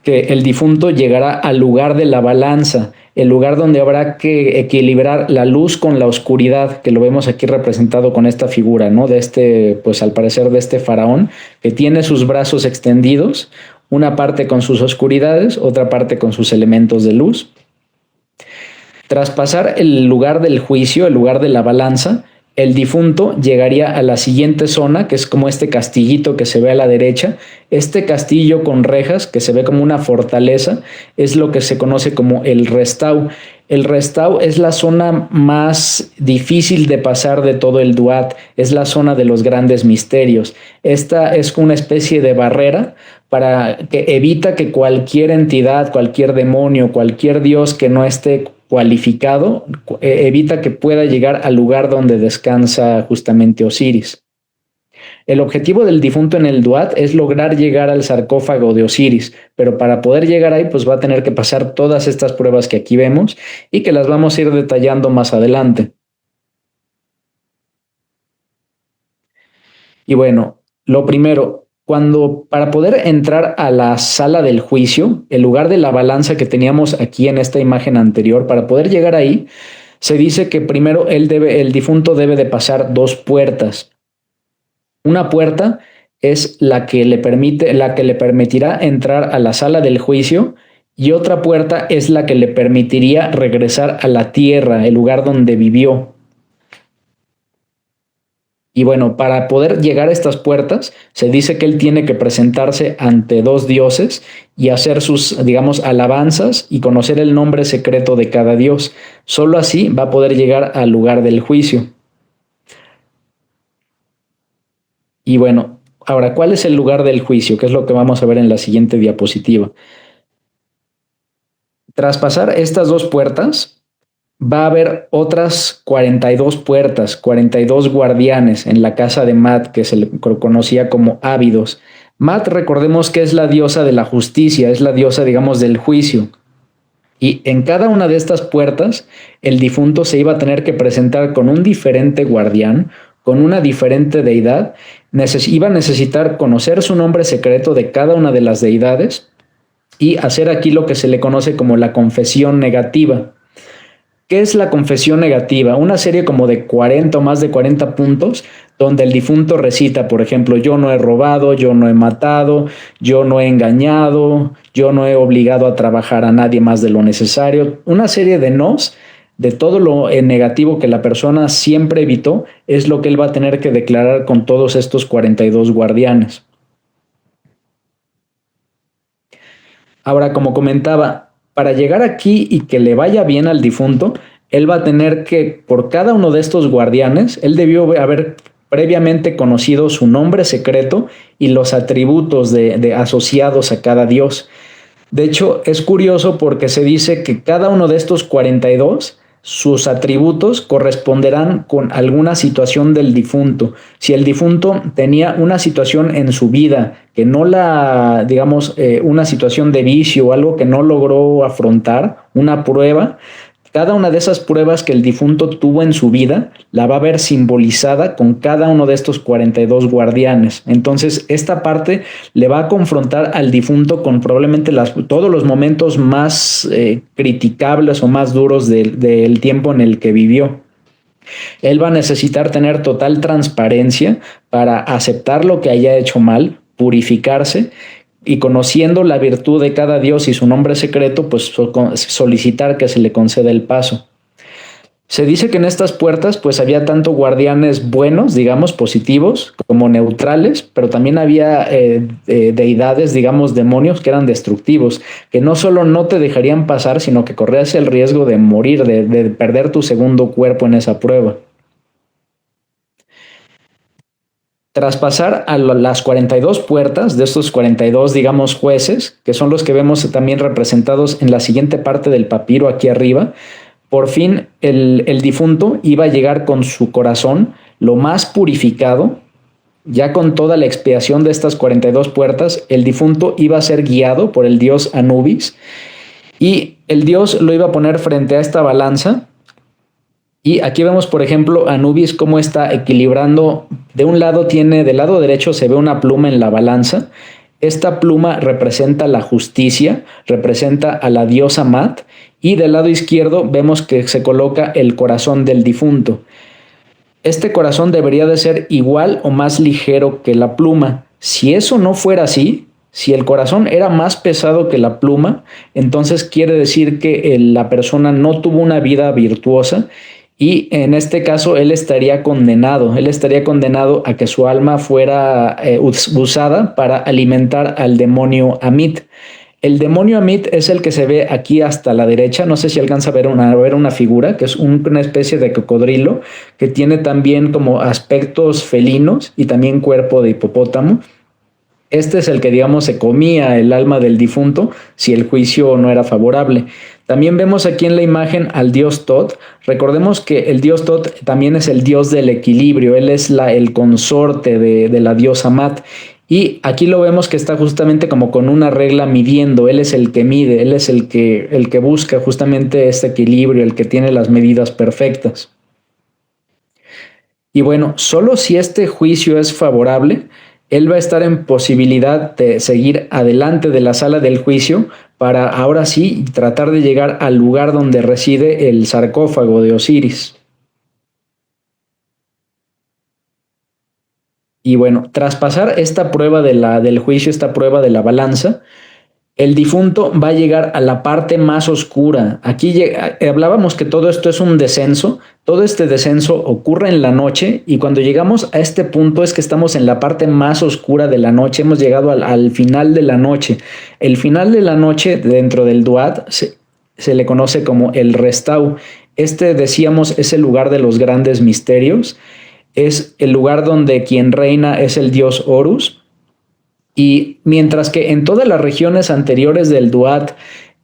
que el difunto llegará al lugar de la balanza, el lugar donde habrá que equilibrar la luz con la oscuridad, que lo vemos aquí representado con esta figura, ¿no? De pues al parecer de este faraón, que tiene sus brazos extendidos, una parte con sus oscuridades, otra parte con sus elementos de luz. Tras pasar el lugar del juicio, el lugar de la balanza, el difunto llegaría a la siguiente zona, que es como este castillito que se ve a la derecha. Este castillo con rejas, que se ve como una fortaleza, es lo que se conoce como el Restau. El Restau es la zona más difícil de pasar de todo el Duat, es la zona de los grandes misterios. Esta es una especie de barrera para que evita que cualquier entidad, cualquier demonio, cualquier dios que no esté cualificado, evita que pueda llegar al lugar donde descansa justamente Osiris. El objetivo del difunto en el Duat es lograr llegar al sarcófago de Osiris, pero para poder llegar ahí pues va a tener que pasar todas estas pruebas que aquí vemos y que las vamos a ir detallando más adelante. Y bueno, lo primero, para poder entrar a la sala del juicio, el lugar de la balanza que teníamos aquí en esta imagen anterior, para poder llegar ahí, se dice que primero el difunto debe de pasar dos puertas. Una puerta es la que le permitirá entrar a la sala del juicio, y otra puerta es la que le permitiría regresar a la tierra, el lugar donde vivió. Y bueno, para poder llegar a estas puertas, se dice que él tiene que presentarse ante dos dioses y hacer sus, digamos, alabanzas y conocer el nombre secreto de cada dios. Solo así va a poder llegar al lugar del juicio. Y bueno, ahora, ¿cuál es el lugar del juicio? Que es lo que vamos a ver en la siguiente diapositiva. Tras pasar estas dos puertas, va a haber otras 42 puertas, 42 guardianes en la casa de Mat, que se le conocía como Ávidos. Mat, recordemos que es la diosa de la justicia, es la diosa, digamos, del juicio. Y en cada una de estas puertas, el difunto se iba a tener que presentar con un diferente guardián, con una diferente deidad. Iba a necesitar conocer su nombre secreto de cada una de las deidades y hacer aquí lo que se le conoce como la confesión negativa. ¿Qué es la confesión negativa? Una serie como de 40 o más de 40 puntos donde el difunto recita, por ejemplo, yo no he robado, yo no he matado, yo no he engañado, yo no he obligado a trabajar a nadie más de lo necesario. Una serie de nos, de todo lo negativo que la persona siempre evitó, es lo que él va a tener que declarar con todos estos 42 guardianes. Ahora, como comentaba, para llegar aquí y que le vaya bien al difunto, él va a tener que, por cada uno de estos guardianes, él debió haber previamente conocido su nombre secreto y los atributos asociados a cada dios. De hecho, es curioso porque se dice que cada uno de estos 42 sus atributos corresponderán con alguna situación del difunto. Si el difunto tenía una situación en su vida que no la, digamos, una situación de vicio o algo que no logró afrontar, una prueba, cada una de esas pruebas que el difunto tuvo en su vida la va a ver simbolizada con cada uno de estos 42 guardianes. Entonces, esta parte le va a confrontar al difunto con probablemente todos los momentos más criticables o más duros del tiempo en el que vivió. Él va a necesitar tener total transparencia para aceptar lo que haya hecho mal, purificarse, y conociendo la virtud de cada dios y su nombre secreto, pues solicitar que se le conceda el paso. Se dice que en estas puertas pues había tanto guardianes buenos, digamos, positivos, como neutrales, pero también había deidades, digamos, demonios que eran destructivos, que no solo no te dejarían pasar, sino que corrías el riesgo de morir, de perder tu segundo cuerpo en esa prueba. Tras pasar a las 42 puertas de estos 42, digamos, jueces, que son los que vemos también representados en la siguiente parte del papiro aquí arriba, por fin el difunto iba a llegar con su corazón lo más purificado. Ya con toda la expiación de estas 42 puertas, el difunto iba a ser guiado por el dios Anubis y el dios lo iba a poner frente a esta balanza. Y aquí vemos, por ejemplo, Anubis cómo está equilibrando. Del lado derecho se ve una pluma en la balanza. Esta pluma representa la justicia, representa a la diosa Mat, y del lado izquierdo vemos que se coloca el corazón del difunto. Este corazón debería de ser igual o más ligero que la pluma. Si eso no fuera así, si el corazón era más pesado que la pluma, entonces quiere decir que la persona no tuvo una vida virtuosa. Y en este caso él estaría condenado a que su alma fuera usada para alimentar al demonio Amit. El demonio Amit es el que se ve aquí hasta la derecha, no sé si alcanza a ver una figura, que es una especie de cocodrilo, que tiene también como aspectos felinos y también cuerpo de hipopótamo. Este es el que, digamos, se comía el alma del difunto si el juicio no era favorable. También vemos aquí en la imagen al dios Tot. Recordemos que el dios Tot también es el dios del equilibrio. Él es el consorte de la diosa Mat. Y aquí lo vemos que está justamente como con una regla midiendo. Él es el que mide, él es el que busca justamente este equilibrio, el que tiene las medidas perfectas. Y bueno, solo si este juicio es favorable, él va a estar en posibilidad de seguir adelante de la sala del juicio para ahora sí tratar de llegar al lugar donde reside el sarcófago de Osiris. Y bueno, tras pasar esta prueba del juicio, esta prueba de la balanza, el difunto va a llegar a la parte más oscura. Aquí hablábamos que todo esto es un descenso. Todo este descenso ocurre en la noche y cuando llegamos a este punto es que estamos en la parte más oscura de la noche. Hemos llegado al final de la noche. El final de la noche dentro del Duat se le conoce como el Restau. Este, decíamos, es el lugar de los grandes misterios. Es el lugar donde quien reina es el dios Horus. Y mientras que en todas las regiones anteriores del Duat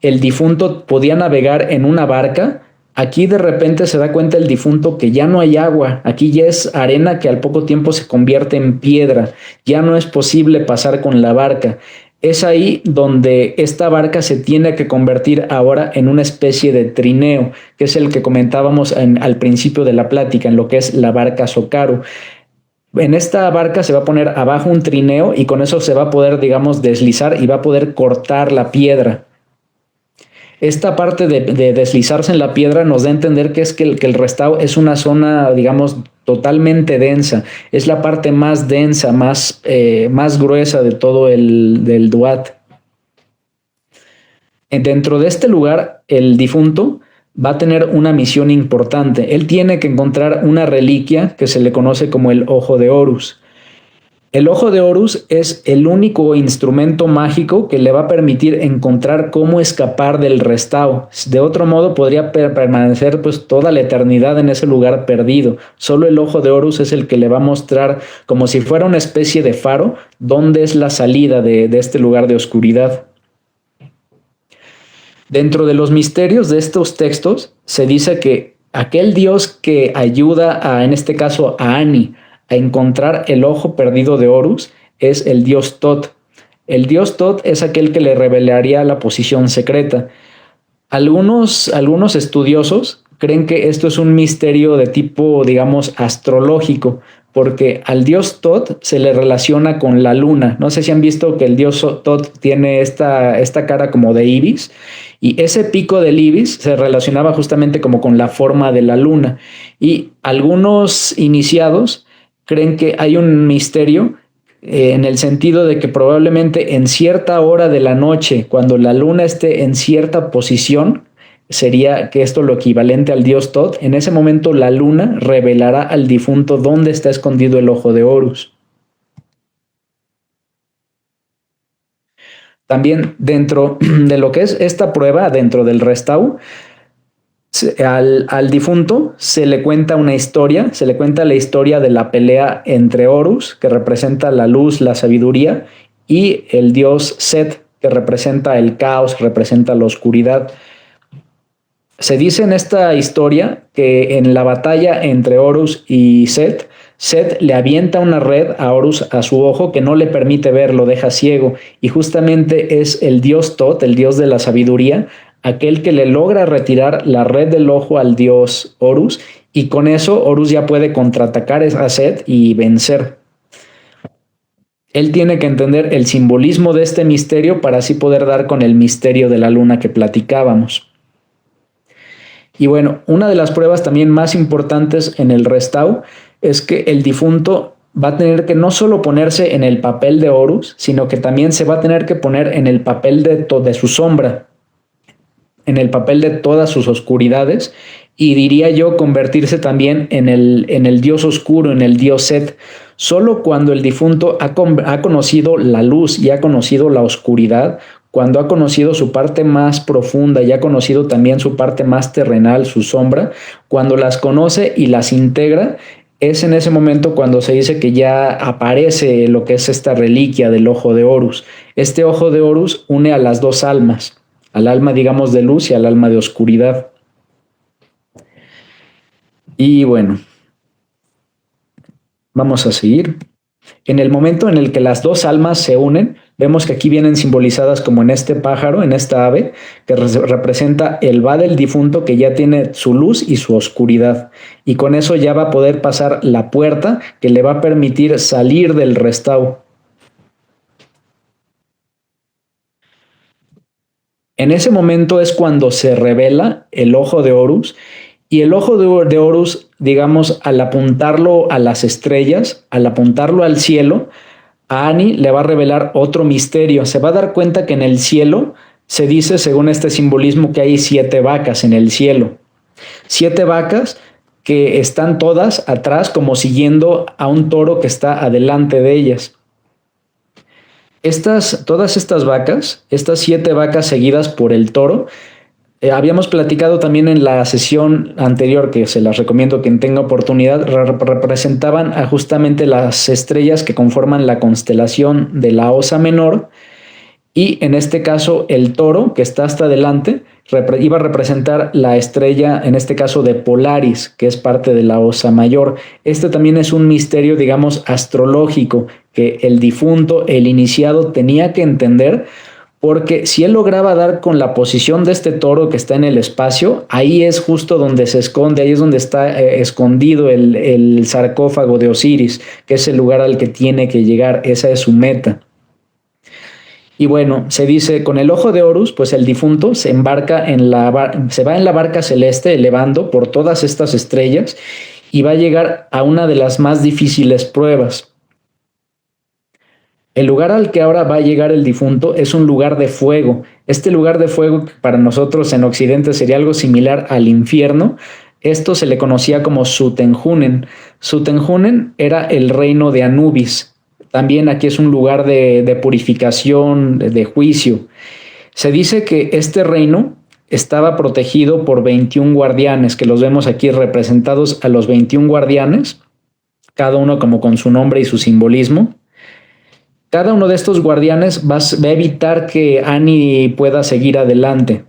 el difunto podía navegar en una barca, aquí de repente se da cuenta el difunto que ya no hay agua, aquí ya es arena que al poco tiempo se convierte en piedra, ya no es posible pasar con la barca. Es ahí donde esta barca se tiene que convertir ahora en una especie de trineo, que es el que comentábamos al principio de la plática, en lo que es la barca Socaru. En esta barca se va a poner abajo un trineo y con eso se va a poder, digamos, deslizar y va a poder cortar la piedra. Esta parte de deslizarse en la piedra nos da a entender que el Restau es una zona, digamos, totalmente densa. Es la parte más densa, más gruesa de todo del Duat. Dentro de este lugar, el difunto va a tener una misión importante. Él tiene que encontrar una reliquia que se le conoce como el Ojo de Horus. El Ojo de Horus es el único instrumento mágico que le va a permitir encontrar cómo escapar del Restau. De otro modo podría permanecer pues toda la eternidad en ese lugar perdido. Solo el Ojo de Horus es el que le va a mostrar, como si fuera una especie de faro, dónde es la salida de este lugar de oscuridad. Dentro de los misterios de estos textos se dice que aquel dios que ayuda en este caso a Ani a encontrar el ojo perdido de Horus es el dios Tot. El dios Tot es aquel que le revelaría la posición secreta. Algunos estudiosos creen que esto es un misterio de tipo, digamos, astrológico, porque al dios Tot se le relaciona con la luna. No sé si han visto que el dios Tot tiene esta cara como de ibis, y ese pico del ibis se relacionaba justamente como con la forma de la luna. Y algunos iniciados creen que hay un misterio en el sentido de que probablemente en cierta hora de la noche, cuando la luna esté en cierta posición, sería que esto lo equivalente al dios Tot. En ese momento la luna revelará al difunto dónde está escondido el ojo de Horus. También dentro de lo que es esta prueba, dentro del Restau, al difunto se le cuenta una historia, se le cuenta la historia de la pelea entre Horus, que representa la luz, la sabiduría, y el dios Set, que representa el caos, representa la oscuridad. Se dice en esta historia que en la batalla entre Horus y Set, Set le avienta una red a Horus a su ojo que no le permite ver, lo deja ciego, y justamente es el dios Tot, el dios de la sabiduría, aquel que le logra retirar la red del ojo al dios Horus, y con eso Horus ya puede contraatacar a Set y vencer. Él tiene que entender el simbolismo de este misterio para así poder dar con el misterio de la luna que platicábamos. Y bueno, una de las pruebas también más importantes en el Restau es que el difunto va a tener que no solo ponerse en el papel de Horus, sino que también se va a tener que poner en el papel de su sombra, en el papel de todas sus oscuridades, y diría yo convertirse también en el dios oscuro, en el dios Set. Solo cuando el difunto ha conocido la luz y ha conocido la oscuridad, cuando ha conocido su parte más profunda y ha conocido también su parte más terrenal, su sombra, cuando las conoce y las integra, es en ese momento cuando se dice que ya aparece lo que es esta reliquia del ojo de Horus. Este ojo de Horus une a las dos almas, al alma, digamos, de luz y al alma de oscuridad. Y bueno, vamos a seguir. En el momento en el que las dos almas se unen, vemos que aquí vienen simbolizadas como en este pájaro, en esta ave, que representa el va del difunto que ya tiene su luz y su oscuridad. Y con eso ya va a poder pasar la puerta que le va a permitir salir del Restau. En ese momento es cuando se revela el ojo de Horus, y el ojo de Horus, digamos, al apuntarlo a las estrellas, al apuntarlo al cielo, a Ani le va a revelar otro misterio. Se va a dar cuenta que en el cielo se dice, según este simbolismo, que hay 7 vacas en el cielo. 7 vacas que están todas atrás como siguiendo a un toro que está adelante de ellas. Todas estas vacas, estas 7 vacas seguidas por el toro, habíamos platicado también en la sesión anterior, que se las recomiendo quien tenga oportunidad, representaban a justamente las estrellas que conforman la constelación de la Osa Menor, y en este caso el toro que está hasta adelante iba a representar la estrella, en este caso de Polaris, que es parte de la Osa Mayor. Este también es un misterio, digamos, astrológico, que el difunto, el iniciado, tenía que entender, porque si él lograba dar con la posición de este toro que está en el espacio, ahí es justo donde se esconde, ahí es donde está escondido el sarcófago de Osiris, que es el lugar al que tiene que llegar, esa es su meta. Y bueno, se dice, con el ojo de Horus, pues el difunto se va en la barca celeste elevando por todas estas estrellas y va a llegar a una de las más difíciles pruebas. El lugar al que ahora va a llegar el difunto es un lugar de fuego. Este lugar de fuego, que para nosotros en Occidente sería algo similar al infierno, esto se le conocía como Sutenjunen. Sutenjunen era el reino de Anubis. También aquí es un lugar de purificación, de juicio. Se dice que este reino estaba protegido por 21 guardianes, que los vemos aquí representados a los 21 guardianes, cada uno como con su nombre y su simbolismo. Cada uno de estos guardianes va a evitar que Ani pueda seguir adelante.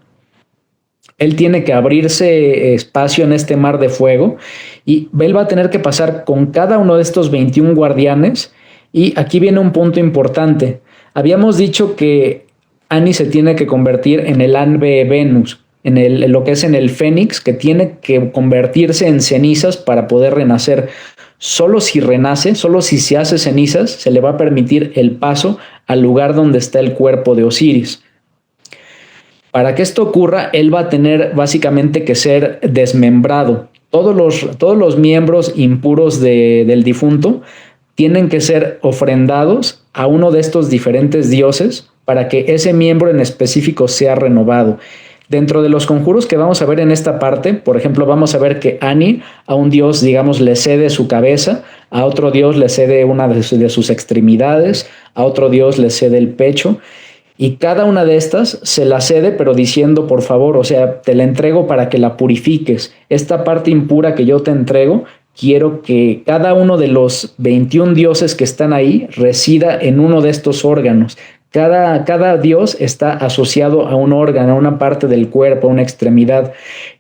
Él tiene que abrirse espacio en este mar de fuego y él va a tener que pasar con cada uno de estos 21 guardianes. Y aquí viene un punto importante. Habíamos dicho que Annie se tiene que convertir en el ave Venus, en lo que es en el Fénix, que tiene que convertirse en cenizas para poder renacer. Solo si renace, solo si se hace cenizas, se le va a permitir el paso al lugar donde está el cuerpo de Osiris. Para que esto ocurra, él va a tener básicamente que ser desmembrado. Todos los miembros impuros del difunto tienen que ser ofrendados a uno de estos diferentes dioses para que ese miembro en específico sea renovado. Dentro de los conjuros que vamos a ver en esta parte, por ejemplo, vamos a ver que Annie a un dios, digamos, le cede su cabeza, a otro dios le cede una de sus extremidades, a otro dios le cede el pecho. Y cada una de estas se la cede, pero diciendo, por favor, o sea, te la entrego para que la purifiques. Esta parte impura que yo te entrego, quiero que cada uno de los 21 dioses que están ahí resida en uno de estos órganos. Cada dios está asociado a un órgano, a una parte del cuerpo, a una extremidad.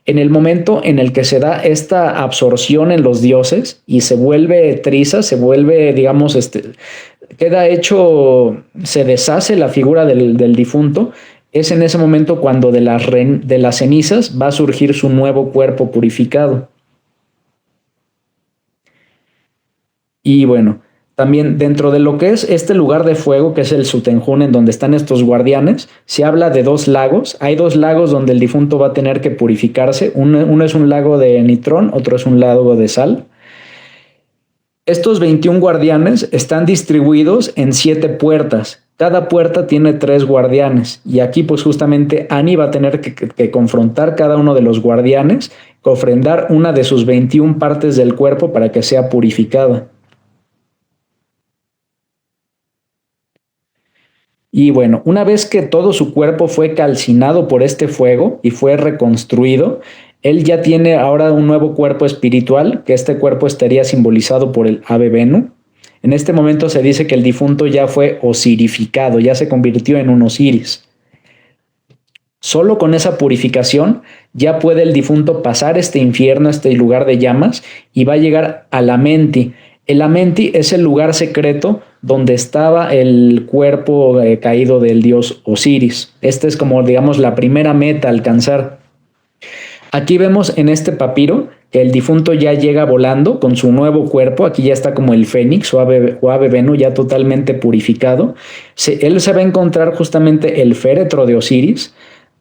En el momento en el que se da esta absorción en los dioses y se vuelve triza, se vuelve, digamos, queda hecho, se deshace la figura del difunto, es en ese momento cuando de las cenizas va a surgir su nuevo cuerpo purificado. Y bueno, también dentro de lo que es este lugar de fuego, que es el Sutenjún, en donde están estos guardianes, se habla de 2 lagos. Hay 2 lagos donde el difunto va a tener que purificarse. Uno es un lago de nitrón, otro es un lago de sal. Estos 21 guardianes están distribuidos en 7 puertas. Cada puerta tiene 3 guardianes. Y aquí pues justamente Annie va a tener que confrontar cada uno de los guardianes, ofrendar una de sus 21 partes del cuerpo para que sea purificada. Y bueno, una vez que todo su cuerpo fue calcinado por este fuego y fue reconstruido, él ya tiene ahora un nuevo cuerpo espiritual, que este cuerpo estaría simbolizado por el ave Venu. En este momento se dice que el difunto ya fue osirificado, ya se convirtió en un Osiris. Solo con esa purificación ya puede el difunto pasar este infierno, este lugar de llamas, y va a llegar al Amenti. El Amenti es el lugar secreto donde estaba el cuerpo caído del dios Osiris. Esta es como, digamos, la primera meta a alcanzar. Aquí vemos en este papiro que el difunto ya llega volando con su nuevo cuerpo. Aquí ya está como el Fénix o ave Venu, ya totalmente purificado. Él se va a encontrar justamente el féretro de Osiris.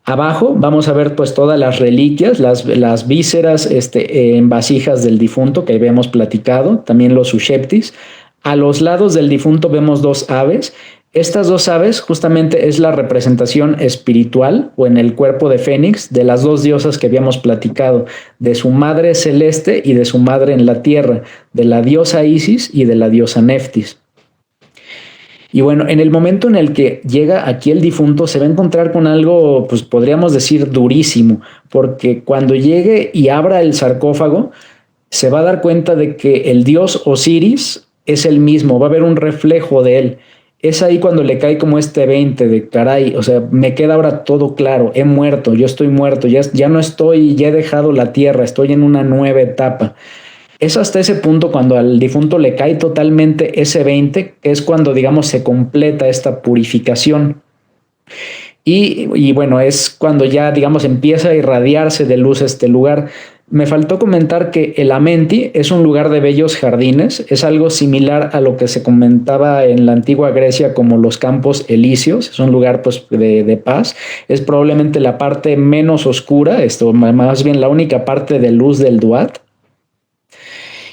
Abajo vamos a ver pues todas las reliquias, las vísceras en vasijas del difunto que habíamos platicado, también los usheptis. A los lados del difunto vemos 2 aves. Estas 2 aves justamente es la representación espiritual o en el cuerpo de Fénix de las 2 diosas que habíamos platicado, de su madre celeste y de su madre en la tierra, de la diosa Isis y de la diosa Neftis. Y bueno, en el momento en el que llega aquí el difunto se va a encontrar con algo, pues podríamos decir durísimo, porque cuando llegue y abra el sarcófago, se va a dar cuenta de que el dios Osiris es el mismo, va a haber un reflejo de él. Es ahí cuando le cae como este 20 de caray, o sea, me queda ahora todo claro, he muerto, yo estoy muerto, ya no estoy, ya he dejado la tierra, estoy en una nueva etapa. Es hasta ese punto cuando al difunto le cae totalmente ese 20, que es cuando, digamos, se completa esta purificación. Y bueno, es cuando ya, digamos, empieza a irradiarse de luz este lugar. Me faltó comentar que el Amenti es un lugar de bellos jardines, es algo similar a lo que se comentaba en la antigua Grecia como los campos elíseos, es un lugar pues de paz, es probablemente la parte menos oscura, más bien la única parte de luz del Duat.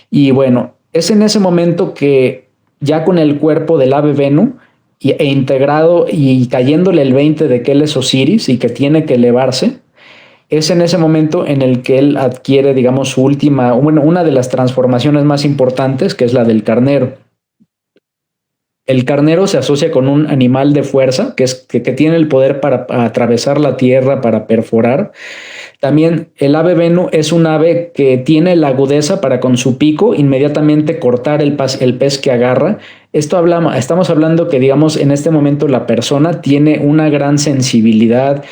Y bueno, es en ese momento que ya con el cuerpo del ave Venu e integrado y cayéndole el 20 de que él es Osiris y que tiene que elevarse, es en ese momento en el que él adquiere, digamos, su última, bueno, una de las transformaciones más importantes, que es la del carnero. El carnero se asocia con un animal de fuerza, que tiene el poder para atravesar la tierra, para perforar. También el ave Venu es un ave que tiene la agudeza para con su pico inmediatamente cortar el pez que agarra. Estamos hablando que, digamos, en este momento la persona tiene una gran sensibilidad,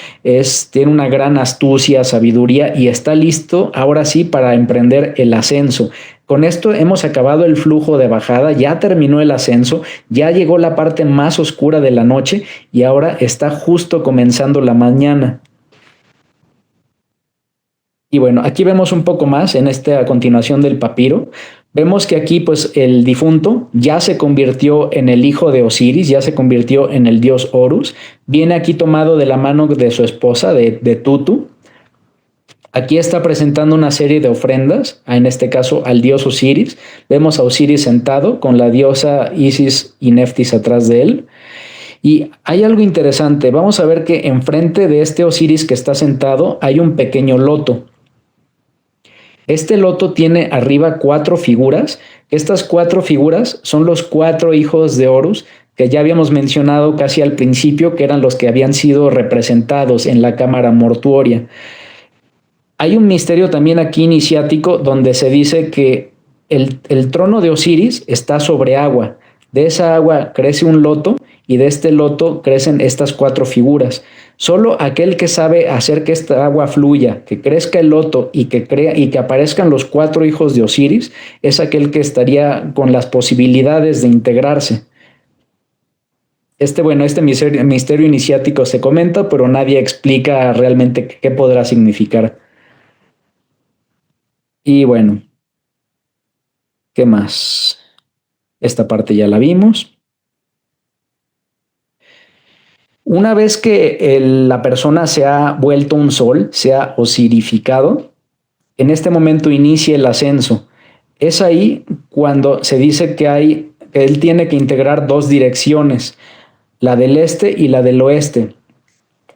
tiene una gran astucia, sabiduría y está listo ahora sí para emprender el ascenso. Con esto hemos acabado el flujo de bajada, ya terminó el ascenso, ya llegó la parte más oscura de la noche y ahora está justo comenzando la mañana. Y bueno, aquí vemos un poco más en esta continuación del papiro. Vemos que aquí pues el difunto ya se convirtió en el hijo de Osiris, ya se convirtió en el dios Horus. Viene aquí tomado de la mano de su esposa, de Tutu. Aquí está presentando una serie de ofrendas, en este caso al dios Osiris. Vemos a Osiris sentado con la diosa Isis y Neftis atrás de él. Y hay algo interesante. Vamos a ver que enfrente de este Osiris que está sentado hay un pequeño loto. Este loto tiene arriba 4 figuras. Estas 4 figuras son los 4 hijos de Horus que ya habíamos mencionado casi al principio, que eran los que habían sido representados en la cámara mortuoria. Hay un misterio también aquí iniciático donde se dice que el trono de Osiris está sobre agua. De esa agua crece un loto y de este loto crecen estas 4 figuras. Solo aquel que sabe hacer que esta agua fluya, que crezca el loto y que aparezcan los 4 hijos de Osiris, es aquel que estaría con las posibilidades de integrarse. Este misterio iniciático se comenta, pero nadie explica realmente qué podrá significar. Y bueno, ¿qué más? Esta parte ya la vimos. Una vez que la persona se ha vuelto un sol, se ha osirificado, en este momento inicia el ascenso. Es ahí cuando se dice que él tiene que integrar 2 direcciones, la del este y la del oeste.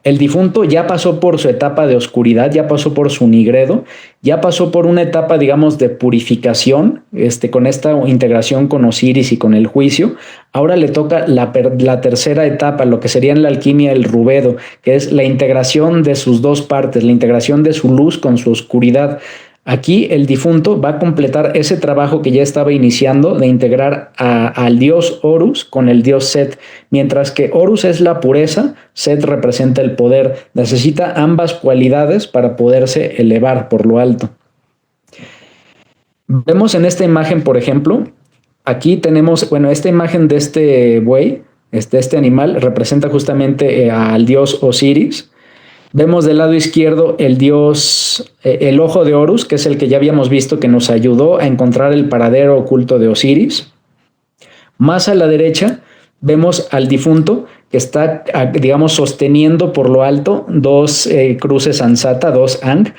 El difunto ya pasó por su etapa de oscuridad, ya pasó por su nigredo, ya pasó por una etapa, digamos, de purificación, con esta integración con Osiris y con el juicio. Ahora le toca la tercera etapa, lo que sería en la alquimia el rubedo, que es la integración de sus 2 partes, la integración de su luz con su oscuridad. Aquí el difunto va a completar ese trabajo que ya estaba iniciando de integrar al dios Horus con el dios Set. Mientras que Horus es la pureza, Set representa el poder. Necesita ambas cualidades para poderse elevar por lo alto. Vemos en esta imagen, por ejemplo, aquí tenemos, esta imagen de este buey, este animal, representa justamente al dios Osiris. Vemos del lado izquierdo el ojo de Horus, que es el que ya habíamos visto que nos ayudó a encontrar el paradero oculto de Osiris. Más a la derecha vemos al difunto que está, digamos, sosteniendo por lo alto 2 cruces ansata, 2 Ankh.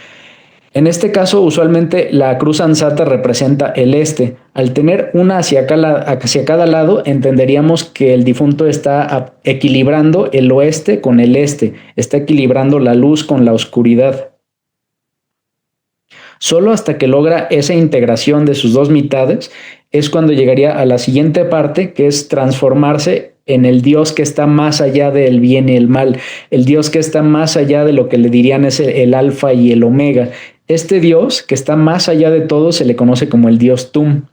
En este caso, usualmente la cruz ansata representa el este. Al tener una hacia cada lado, entenderíamos que el difunto está equilibrando el oeste con el este, está equilibrando la luz con la oscuridad. Solo hasta que logra esa integración de sus 2 mitades es cuando llegaría a la siguiente parte, que es transformarse en el Dios que está más allá del bien y el mal, el Dios que está más allá de lo que le dirían es el alfa y el omega. Este Dios que está más allá de todo se le conoce como el Dios Tum.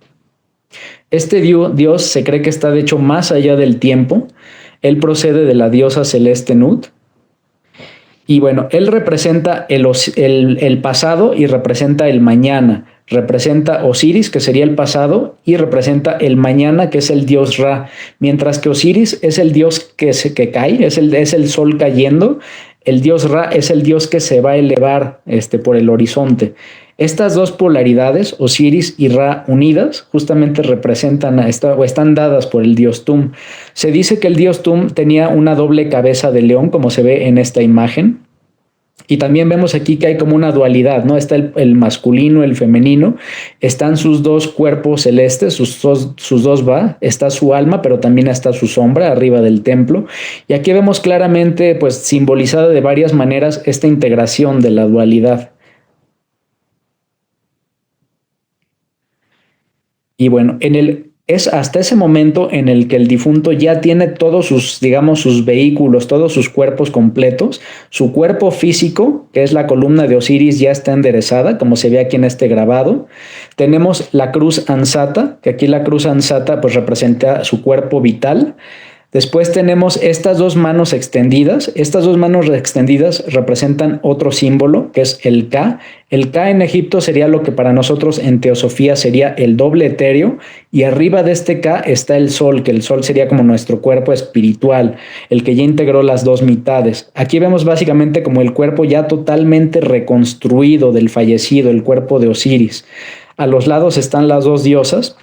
Este Dios se cree que está de hecho más allá del tiempo. Él procede de la diosa celeste Nut. Y bueno, él representa el pasado y representa el mañana. Representa Osiris, que sería el pasado, y representa el mañana, que es el dios Ra. Mientras que Osiris es el dios que cae, es el sol cayendo. El dios Ra es el dios que se va a elevar por el horizonte. Estas 2 polaridades, Osiris y Ra unidas, justamente representan o están dadas por el dios Tum. Se dice que el dios Tum tenía una doble cabeza de león, como se ve en esta imagen. Y también vemos aquí que hay como una dualidad, ¿no? Está el masculino, el femenino, están sus 2 cuerpos celestes, sus dos va, está su alma, pero también está su sombra arriba del templo. Y aquí vemos claramente, pues, simbolizada de varias maneras esta integración de la dualidad. Y bueno, en el Es hasta ese momento en el que el difunto ya tiene todos sus, digamos, sus vehículos, todos sus cuerpos completos. Su cuerpo físico, que es la columna de Osiris, ya está enderezada, como se ve aquí en este grabado. Tenemos la cruz ansata, que aquí la cruz ansata pues representa su cuerpo vital. Después tenemos estas dos manos extendidas. Estas dos manos extendidas representan otro símbolo, que es el Ka. El Ka en Egipto sería lo que para nosotros en teosofía sería el doble etéreo, y arriba de este Ka está el Sol, que el Sol sería como nuestro cuerpo espiritual, el que ya integró las dos mitades. Aquí vemos básicamente como el cuerpo ya totalmente reconstruido del fallecido, el cuerpo de Osiris. A los lados están las dos diosas.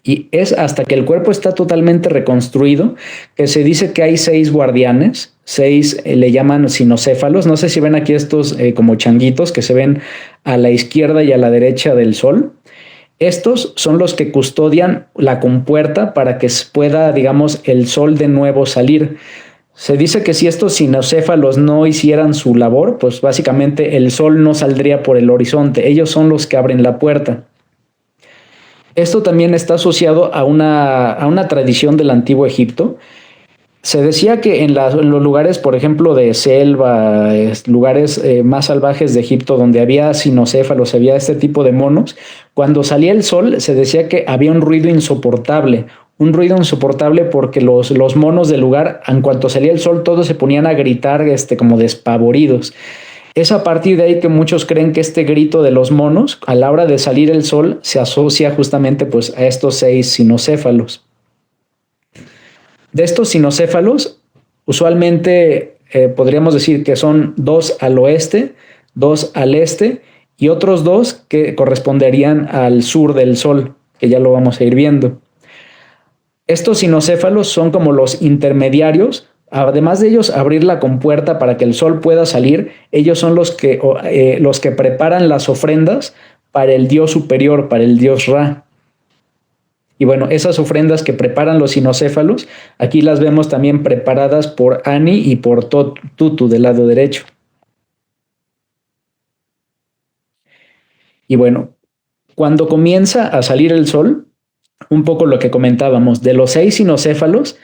Y es hasta que el cuerpo está totalmente reconstruido que se dice que hay 6 guardianes, 6 le llaman sinocéfalos. No sé si ven aquí estos como changuitos que se ven a la izquierda y a la derecha del sol. Estos son los que custodian la compuerta para que pueda, digamos, el sol de nuevo salir. Se dice que si estos sinocéfalos no hicieran su labor, pues básicamente el sol no saldría por el horizonte. Ellos son los que abren la puerta. Esto también está asociado a una tradición del antiguo Egipto. Se decía que en los lugares, por ejemplo, de selva, lugares más salvajes de Egipto, donde había sinocéfalos, había este tipo de monos, cuando salía el sol se decía que había un ruido insoportable porque los monos del lugar, en cuanto salía el sol, todos se ponían a gritar como despavoridos. Es a partir de ahí que muchos creen que este grito de los monos, a la hora de salir el sol, se asocia justamente pues, a estos 6 sinocéfalos. De estos sinocéfalos, usualmente podríamos decir que son 2 al oeste, 2 al este y otros 2 que corresponderían al sur del sol, que ya lo vamos a ir viendo. Estos sinocéfalos son como los intermediarios. Además de ellos abrir la compuerta para que el sol pueda salir, ellos son los que preparan las ofrendas para el dios superior, para el dios Ra. Y bueno, esas ofrendas que preparan los sinocéfalos, aquí las vemos también preparadas por Ani y por Tutu del lado derecho. Y bueno, cuando comienza a salir el sol, un poco lo que comentábamos, de los 6 sinocéfalos,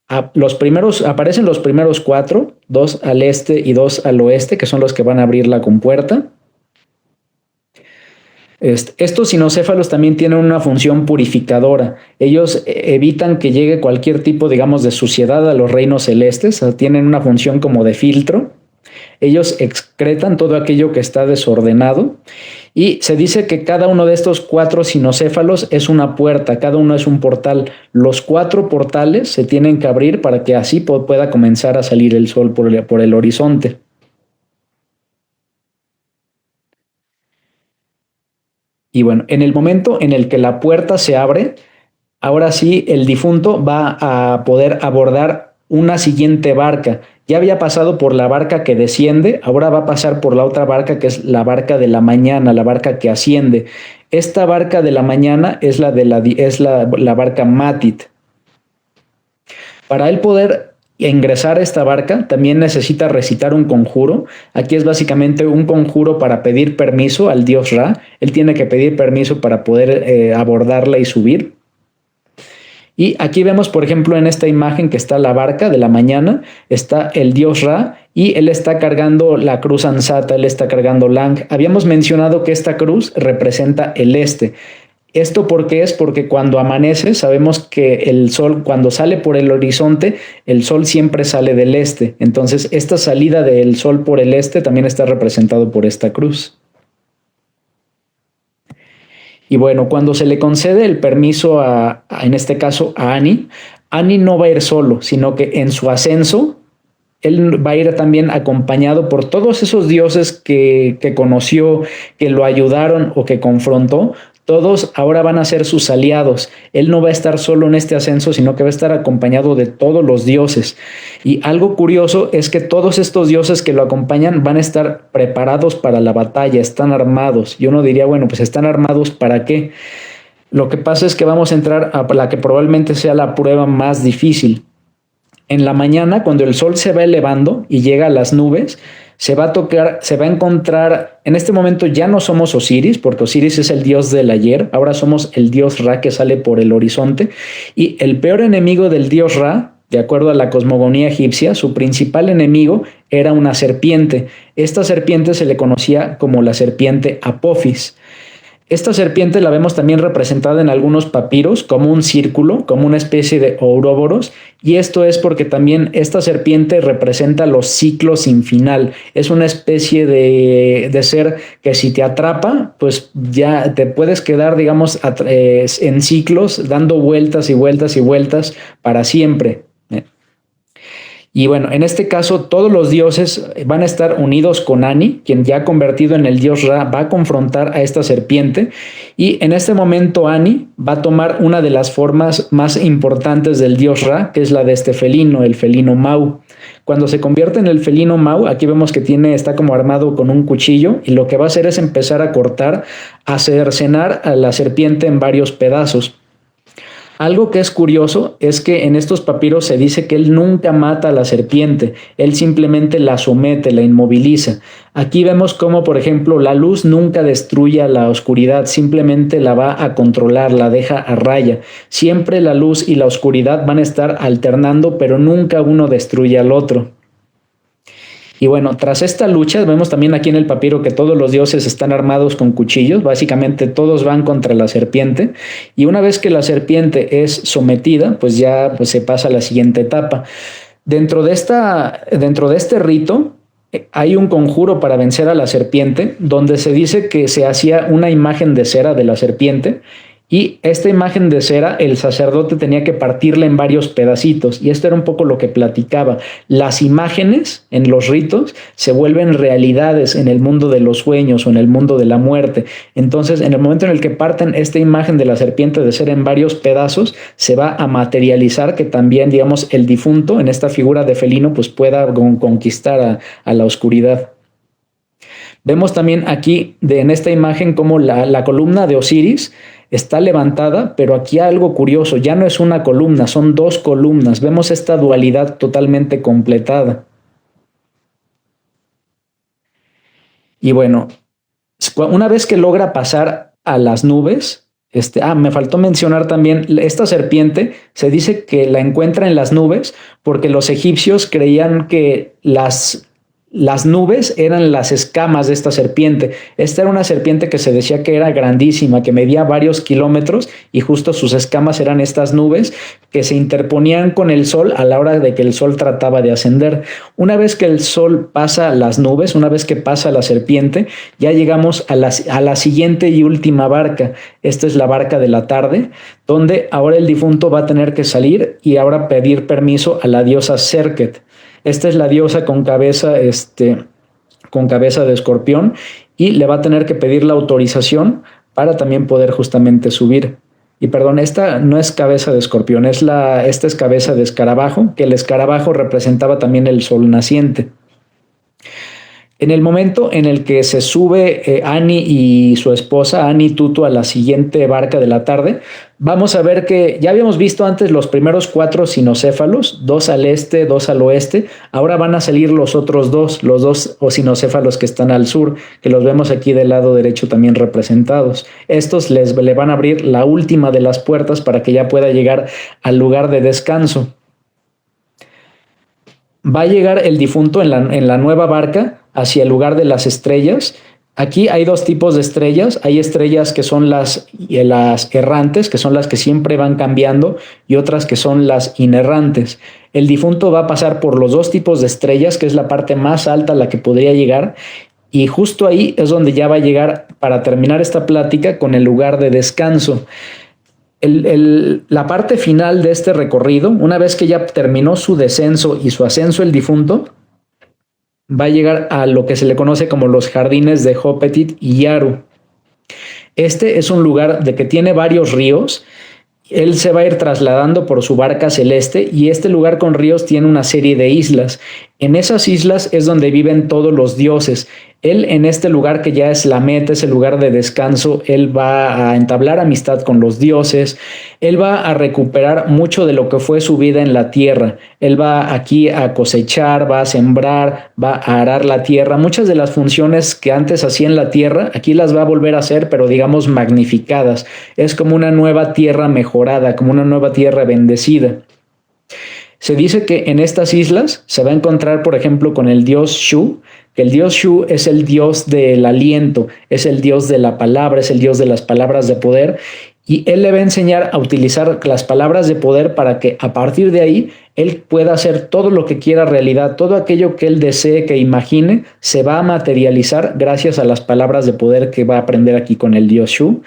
aparecen los primeros 4, 2 al este y 2 al oeste, que son los que van a abrir la compuerta. Estos sinocéfalos también tienen una función purificadora. Ellos evitan que llegue cualquier tipo, digamos, de suciedad a los reinos celestes. Tienen una función como de filtro. Ellos excretan todo aquello que está desordenado. Y se dice que cada uno de estos 4 sinocéfalos es una puerta, cada uno es un portal. Los 4 portales se tienen que abrir para que así pueda comenzar a salir el sol por el horizonte. Y bueno, en el momento en el que la puerta se abre, ahora sí el difunto va a poder abordar una siguiente barca. Ya había pasado por la barca que desciende, ahora va a pasar por la otra barca que es la barca de la mañana, la barca que asciende. Esta barca de la mañana es la barca Matit. Para él poder ingresar a esta barca también necesita recitar un conjuro. Aquí es básicamente un conjuro para pedir permiso al dios Ra. Él tiene que pedir permiso para poder abordarla y subir. Y aquí vemos, por ejemplo, en esta imagen que está la barca de la mañana, está el dios Ra y él está cargando la cruz ansata, él está cargando Lang. Habíamos mencionado que esta cruz representa el este. ¿Esto por qué es? Porque cuando amanece sabemos que el sol, cuando sale por el horizonte, el sol siempre sale del este. Entonces, esta salida del sol por el este también está representado por esta cruz. Y bueno, cuando se le concede el permiso en este caso a Ani no va a ir solo, sino que en su ascenso, él va a ir también acompañado por todos esos dioses que conoció, que lo ayudaron o que confrontó. Todos ahora van a ser sus aliados. Él no va a estar solo en este ascenso, sino que va a estar acompañado de todos los dioses. Y algo curioso es que todos estos dioses que lo acompañan van a estar preparados para la batalla, están armados. Y uno diría, bueno, pues ¿están armados para qué? Lo que pasa es que vamos a entrar a la que probablemente sea la prueba más difícil. En la mañana, cuando el sol se va elevando y llega a las nubes, se va a encontrar, en este momento ya no somos Osiris, porque Osiris es el dios del ayer, ahora somos el dios Ra que sale por el horizonte, y el peor enemigo del dios Ra, de acuerdo a la cosmogonía egipcia, su principal enemigo era una serpiente. Esta serpiente se le conocía como la serpiente Apophis. Esta serpiente la vemos también representada en algunos papiros como un círculo, como una especie de ouroboros, y esto es porque también esta serpiente representa los ciclos sin final. Es una especie de ser que si te atrapa, pues ya te puedes quedar, digamos, en ciclos, dando vueltas y vueltas y vueltas para siempre. Y bueno, en este caso todos los dioses van a estar unidos con Ani, quien ya convertido en el dios Ra va a confrontar a esta serpiente, y en este momento Ani va a tomar una de las formas más importantes del dios Ra, que es la de este felino, el felino Mau. Cuando se convierte en el felino Mau, aquí vemos que está como armado con un cuchillo, y lo que va a hacer es empezar a cortar, a cercenar a la serpiente en varios pedazos. Algo que es curioso es que en estos papiros se dice que él nunca mata a la serpiente, él simplemente la somete, la inmoviliza. Aquí vemos cómo, por ejemplo, la luz nunca destruye a la oscuridad, simplemente la va a controlar, la deja a raya. Siempre la luz y la oscuridad van a estar alternando, pero nunca uno destruye al otro. Y bueno, tras esta lucha, vemos también aquí en el papiro que todos los dioses están armados con cuchillos, básicamente todos van contra la serpiente, y una vez que la serpiente es sometida, pues ya se pasa a la siguiente etapa. Dentro de este rito hay un conjuro para vencer a la serpiente, donde se dice que se hacía una imagen de cera de la serpiente, y esta imagen de cera, el sacerdote tenía que partirla en varios pedacitos. Y esto era un poco lo que platicaba. Las imágenes en los ritos se vuelven realidades en el mundo de los sueños o en el mundo de la muerte. Entonces, en el momento en el que parten esta imagen de la serpiente de cera en varios pedazos, se va a materializar que también, digamos, el difunto en esta figura de felino pues pueda conquistar a la oscuridad. Vemos también aquí en esta imagen como la columna de Osiris está levantada, pero aquí hay algo curioso, ya no es una columna, son dos columnas. Vemos esta dualidad totalmente completada. Y bueno, una vez que logra pasar a las nubes, me faltó mencionar también, esta serpiente se dice que la encuentra en las nubes porque los egipcios creían que las nubes eran las escamas de esta serpiente. Esta era una serpiente que se decía que era grandísima, que medía varios kilómetros, y justo sus escamas eran estas nubes que se interponían con el sol a la hora de que el sol trataba de ascender. Una vez que el sol pasa las nubes, una vez que pasa la serpiente, ya llegamos a la siguiente y última barca. Esta es la barca de la tarde, donde ahora el difunto va a tener que salir y ahora pedir permiso a la diosa Serket. Esta es la diosa con cabeza de escorpión, y le va a tener que pedir la autorización para también poder justamente subir. Y perdón, esta no es cabeza de escorpión, esta es cabeza de escarabajo, que el escarabajo representaba también el sol naciente. En el momento en el que se sube Ani y su esposa, Ani Tutu, a la siguiente barca de la tarde, vamos a ver que ya habíamos visto antes los primeros 4 cinocéfalos, 2 al este, 2 al oeste. Ahora van a salir los otros 2, los 2 cinocéfalos que están al sur, que los vemos aquí del lado derecho también representados. Estos le van a abrir la última de las puertas para que ya pueda llegar al lugar de descanso. Va a llegar el difunto en la nueva barca hacia el lugar de las estrellas. Aquí hay 2 tipos de estrellas. Hay estrellas que son las errantes, que son las que siempre van cambiando, y otras que son las inerrantes. El difunto va a pasar por los 2 tipos de estrellas, que es la parte más alta a la que podría llegar, y justo ahí es donde ya va a llegar, para terminar esta plática, con el lugar de descanso. La parte final de este recorrido, una vez que ya terminó su descenso y su ascenso el difunto, va a llegar a lo que se le conoce como los jardines de Hopetit y Yaru. Este es un lugar que tiene varios ríos. Él se va a ir trasladando por su barca celeste, y este lugar con ríos tiene una serie de islas. En esas islas es donde viven todos los dioses. Él en este lugar que ya es la meta, ese lugar de descanso, él va a entablar amistad con los dioses, él va a recuperar mucho de lo que fue su vida en la tierra, él va aquí a cosechar, va a sembrar, va a arar la tierra, muchas de las funciones que antes hacía en la tierra, aquí las va a volver a hacer, pero digamos magnificadas, es como una nueva tierra mejorada, como una nueva tierra bendecida. Se dice que en estas islas se va a encontrar, por ejemplo, con el dios Shu, que el dios Shu es el dios del aliento, es el dios de la palabra, es el dios de las palabras de poder, y él le va a enseñar a utilizar las palabras de poder para que a partir de ahí él pueda hacer todo lo que quiera realidad, todo aquello que él desee, que imagine, se va a materializar gracias a las palabras de poder que va a aprender aquí con el dios Shu.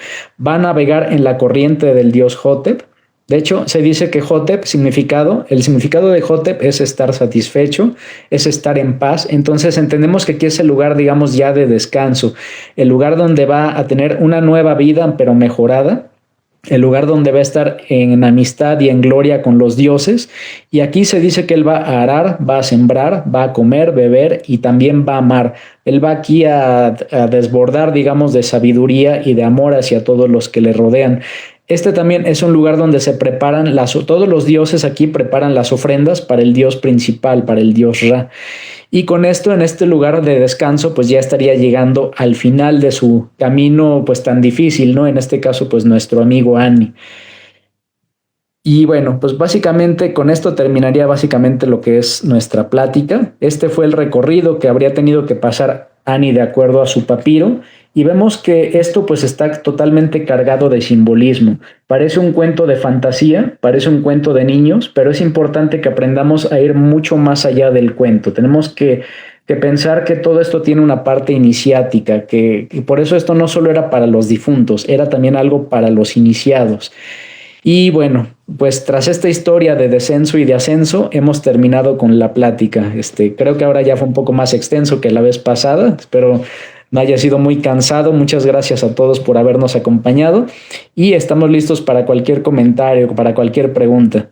Va a navegar en la corriente del dios Hotep. De hecho, se dice que Hotep, el significado de Hotep es estar satisfecho, es estar en paz. Entonces entendemos que aquí es el lugar, digamos, ya de descanso, el lugar donde va a tener una nueva vida, pero mejorada, el lugar donde va a estar en amistad y en gloria con los dioses. Y aquí se dice que él va a arar, va a sembrar, va a comer, beber y también va a amar. Él va aquí a desbordar, digamos, de sabiduría y de amor hacia todos los que le rodean. Este también es un lugar donde se preparan todos los dioses aquí preparan las ofrendas para el dios principal, para el dios Ra. Y con esto, en este lugar de descanso, pues ya estaría llegando al final de su camino, pues tan difícil, ¿no? En este caso, pues nuestro amigo Ani. Y bueno, pues básicamente con esto terminaría básicamente lo que es nuestra plática. Este fue el recorrido que habría tenido que pasar Ani de acuerdo a su papiro. Y vemos que esto pues está totalmente cargado de simbolismo. Parece un cuento de fantasía, parece un cuento de niños, pero es importante que aprendamos a ir mucho más allá del cuento. Tenemos que pensar que todo esto tiene una parte iniciática, que por eso esto no solo era para los difuntos, era también algo para los iniciados. Y bueno, pues tras esta historia de descenso y de ascenso, hemos terminado con la plática. Creo que ahora ya fue un poco más extenso que la vez pasada. Espero no haya sido muy cansado. Muchas gracias a todos por habernos acompañado y estamos listos para cualquier comentario, para cualquier pregunta.